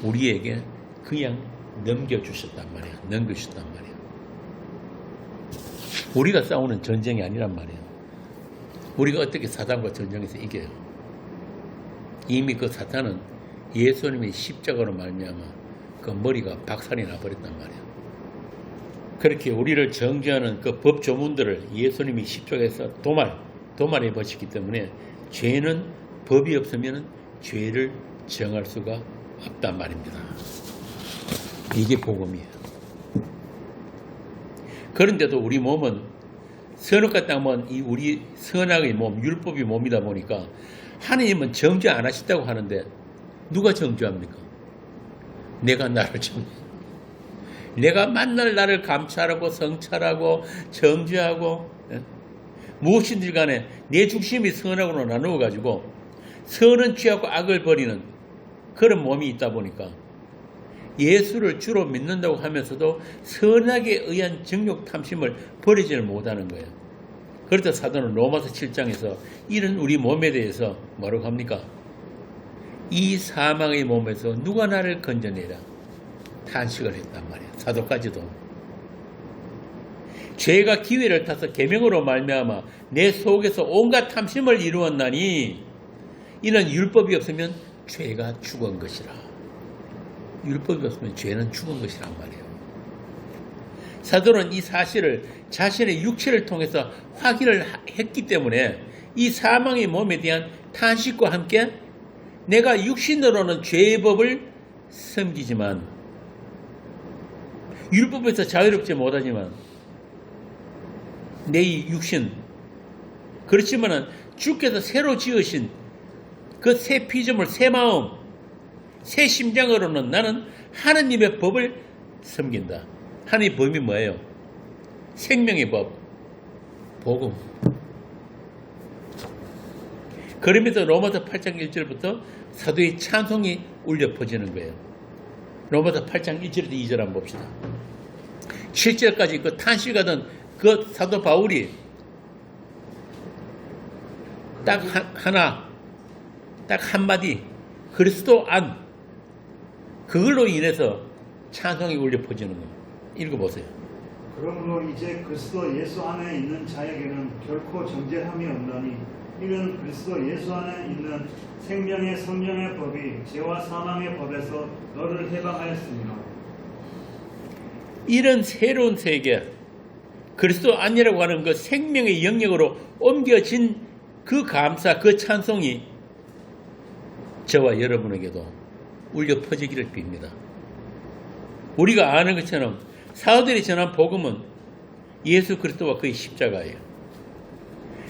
우리에게 그냥 넘겨주셨단 말이에요. 넘겨주셨단 말이에요. 우리가 싸우는 전쟁이 아니란 말이에요. 우리가 어떻게 사단과 전쟁에서 이겨요? 이미 그 사탄은 예수님의 십자가로 말미암아 그 머리가 박살이 나버렸단 말이에요. 그렇게 우리를 정죄하는 그 법 조문들을 예수님이 십자가에서 도말해 버렸기 때문에 죄는 법이 없으면 죄를 정할 수가 없단 말입니다. 이게 복음이에요. 그런데도 우리 몸은 선악과 땅은 이 우리 선악의 몸, 율법의 몸이다 보니까 하나님은 정죄 안 하신다고 하는데 누가 정죄합니까? 내가 나를 내가 만날 나를 감찰하고 성찰하고 정죄하고 무엇인지 간에 내 중심이 선악으로 나누어 가지고 선은 취하고 악을 버리는 그런 몸이 있다 보니까 예수를 주로 믿는다고 하면서도 선악에 의한 정욕 탐심을 버리지를 못하는 거예요. 그래서 사도는 로마서 7장에서 이런 우리 몸에 대해서 뭐라고 합니까? 이 사망의 몸에서 누가 나를 건져내라 탄식을 했단 말이에요. 사도까지도 죄가 기회를 타서 계명으로 말미암아 내 속에서 온갖 탐심을 이루었나니 이는 율법이 없으면 죄가 죽은 것이라. 율법이 없으면 죄는 죽은 것이란 말이에요. 사도는 이 사실을 자신의 육체를 통해서 확인을 했기 때문에 이 사망의 몸에 대한 탄식과 함께 내가 육신으로는 죄의 법을 섬기지만 율법에서 자유롭지 못하지만 내 육신 그렇지만은 주께서 새로 지으신 그 새 피조물 새 마음 새 심장으로는 나는 하나님의 법을 섬긴다. 하나님의 법이 뭐예요? 생명의 법 복음. 그러면서 로마서 8장 1절부터 사도의 찬송이 울려 퍼지는 거예요. 로마서 8장 1절에서 2절 한번 봅시다. 7절까지 그 탄식하던 그 사도 바울이 딱 하나, 딱 한마디, 그리스도 안, 그걸로 인해서 찬송이 울려 퍼지는 거예요. 읽어보세요. 그러므로 이제 그리스도 예수 안에 있는 자에게는 결코 정죄함이 없나니 이는 그리스도 예수 안에 있는 생명의 성령의 법이 죄와 사망의 법에서 너를 해방하였습니다. 이런 새로운 세계, 그리스도 안이라고 하는 그 생명의 영역으로 옮겨진 그 감사, 그 찬송이 저와 여러분에게도 울려 퍼지기를 빕니다. 우리가 아는 것처럼 사도들이 전한 복음은 예수 그리스도와 그의 십자가예요.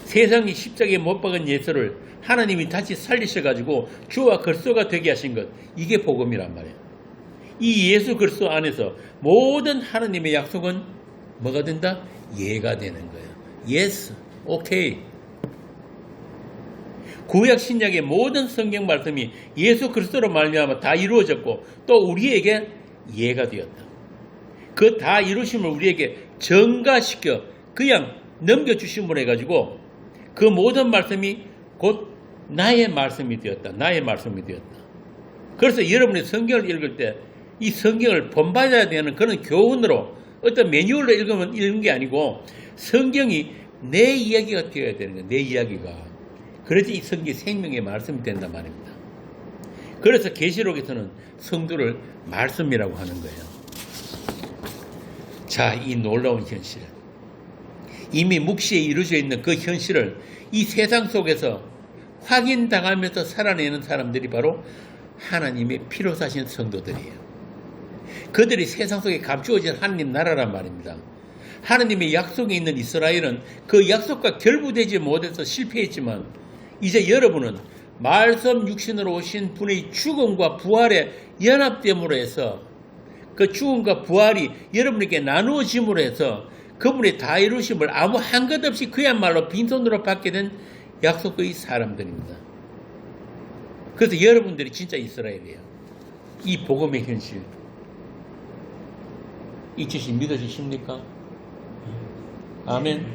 세상이 십자가에 못 박은 예수를 하나님이 다시 살리셔가지고 주와 그리스도가 되게 하신 것, 이게 복음이란 말이에요. 이 예수 그리스도 안에서 모든 하나님의 약속은 뭐가 된다? 예가 되는 거예요. Yes, okay. 구약 신약의 모든 성경 말씀이 예수 그리스도로 말미암아 다 이루어졌고 또 우리에게 예가 되었다. 그 다 이루심을 우리에게 전가시켜 그냥 넘겨주심으로 해가지고 그 모든 말씀이 곧 나의 말씀이 되었다. 나의 말씀이 되었다. 그래서 여러분이 성경을 읽을 때 이 성경을 본받아야 되는 그런 교훈으로 어떤 매뉴얼로 읽는 게 아니고 성경이 내 이야기가 되어야 되는 거예요. 내 이야기가. 그래서 이 성경이 생명의 말씀이 된단 말입니다. 그래서 계시록에서는 성도를 말씀이라고 하는 거예요. 자, 이 놀라운 현실, 이미 묵시에 이루어져 있는 그 현실을 이 세상 속에서 확인당하면서 살아내는 사람들이 바로 하나님의 피로 사신 성도들이에요. 그들이 세상 속에 감추어진 하나님 나라란 말입니다. 하나님의 약속에 있는 이스라엘은 그 약속과 결부되지 못해서 실패했지만 이제 여러분은 말씀 육신으로 오신 분의 죽음과 부활에 연합됨으로 해서 그 죽음과 부활이 여러분에게 나누어짐으로 해서 그분의 다 이루심을 아무 한 것 없이 그야말로 빈손으로 받게 된 약속의 사람들입니다. 그래서 여러분들이 진짜 이스라엘이에요. 이 복음의 현실. 이 뜻이 믿어지십니까? 아멘.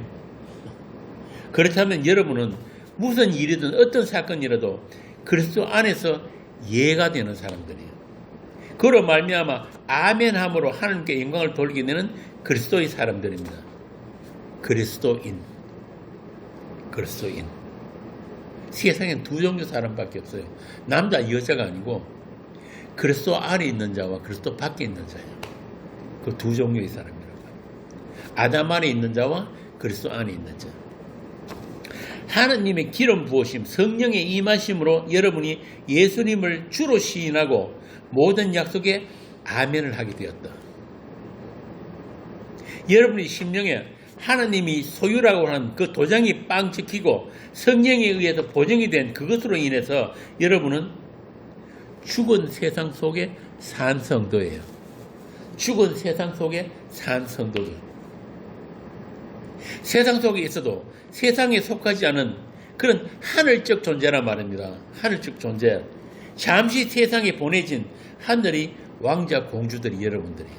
그렇다면 여러분은 무슨 일이든 어떤 사건이라도 그리스도 안에서 예가 되는 사람들이에요. 그로 말미암아 아멘함으로 하나님께 영광을 돌리게 되는 그리스도의 사람들입니다. 그리스도인. 세상엔 두 종류 사람밖에 없어요. 남자, 여자가 아니고 그리스도 안에 있는 자와 그리스도 밖에 있는 자예요. 그 두 종류의 사람이라고 해요. 아담 안에 있는 자와 그리스도 안에 있는 자. 하나님의 기름 부으심, 성령의 임하심으로 여러분이 예수님을 주로 시인하고 모든 약속에 아멘을 하게 되었다. 여러분의 심령에 하나님이 소유라고 하는 그 도장이 빵 찍히고 성령에 의해서 보증이 된 그것으로 인해서 여러분은 죽은 세상 속에 산 성도예요. 죽은 세상 속에 산 성도들. 세상 속에 있어도 세상에 속하지 않은 그런 하늘적 존재란 말입니다. 하늘적 존재. 잠시 세상에 보내진 하늘의 왕자 공주들이 여러분들이에요.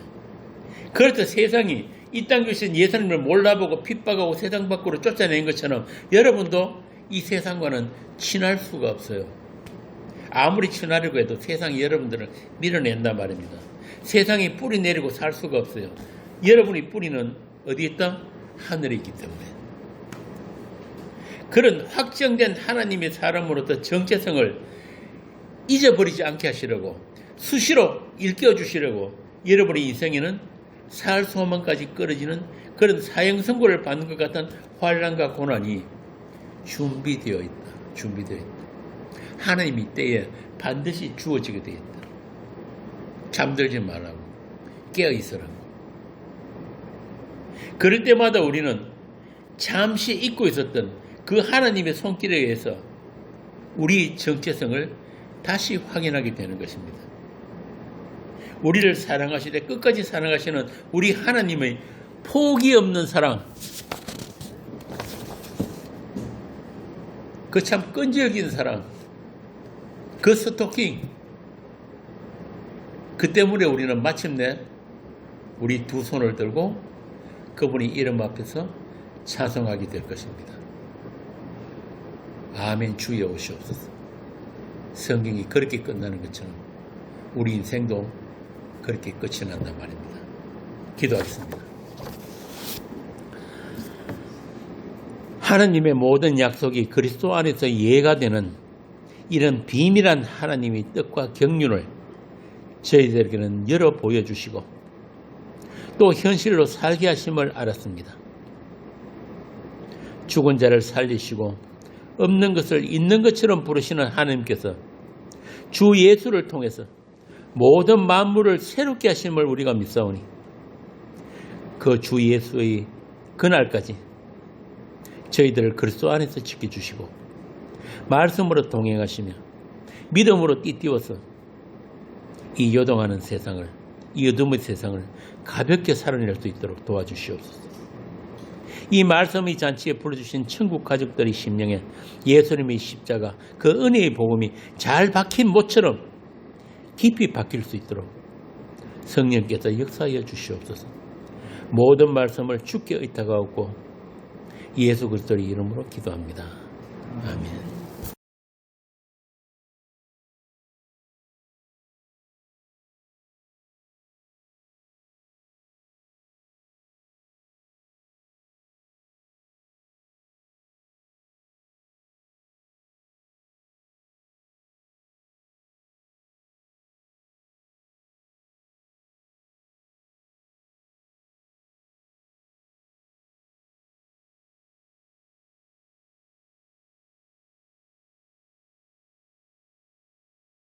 그래서 세상이 이 땅 주신 예수님을 몰라보고 핍박하고 세상 밖으로 쫓아낸 것처럼 여러분도 이 세상과는 친할 수가 없어요. 아무리 친하려고 해도 세상이 여러분들을 밀어낸단 말입니다. 세상에 뿌리 내리고 살 수가 없어요. 여러분의 뿌리는 어디에 있다? 하늘에 있기 때문에. 그런 확정된 하나님의 사람으로부터 정체성을 잊어버리지 않게 하시려고 수시로 일깨워주시려고 여러분의 인생에는 살 소망까지 끊어지는 그런 사형 선고를 받는 것 같은 환난과 고난이 준비되어 있다. 하나님이 때에 반드시 주어지게 되어 있다. 잠들지 말라고, 깨어있으라고. 그럴 때마다 우리는 잠시 잊고 있었던 그 하나님의 손길에 의해서 우리 정체성을 다시 확인하게 되는 것입니다. 우리를 사랑하시되 끝까지 사랑하시는 우리 하나님의 포기 없는 사랑, 그 참 끈질긴 사랑, 그 스토킹, 그 때문에 우리는 마침내 우리 두 손을 들고 그분의 이름 앞에서 찬송하게 될 것입니다. 아멘. 주여 오시옵소서. 성경이 그렇게 끝나는 것처럼 우리 인생도 그렇게 끝이 난단 말입니다. 기도하겠습니다. 하나님의 모든 약속이 그리스도 안에서 이해가 되는 이런 비밀한 하나님의 뜻과 경륜을 저희들에게는 열어 보여주시고 또 현실로 살게 하심을 알았습니다. 죽은 자를 살리시고 없는 것을 있는 것처럼 부르시는 하나님께서 주 예수를 통해서 모든 만물을 새롭게 하심을 우리가 믿사오니 그 주 예수의 그날까지 저희들을 그리스도 안에서 지켜주시고 말씀으로 동행하시며 믿음으로 띠띠워서 이 요동하는 세상을, 이 어둠의 세상을 가볍게 살아낼 수 있도록 도와주시옵소서. 이 말씀의 잔치에 불러주신 천국 가족들의 심령에 예수님의 십자가, 그 은혜의 복음이 잘 박힌 못처럼 깊이 박힐 수 있도록 성령께서 역사하여 주시옵소서. 모든 말씀을 주께 의탁하옵고 예수 그리스도의 이름으로 기도합니다. 아멘.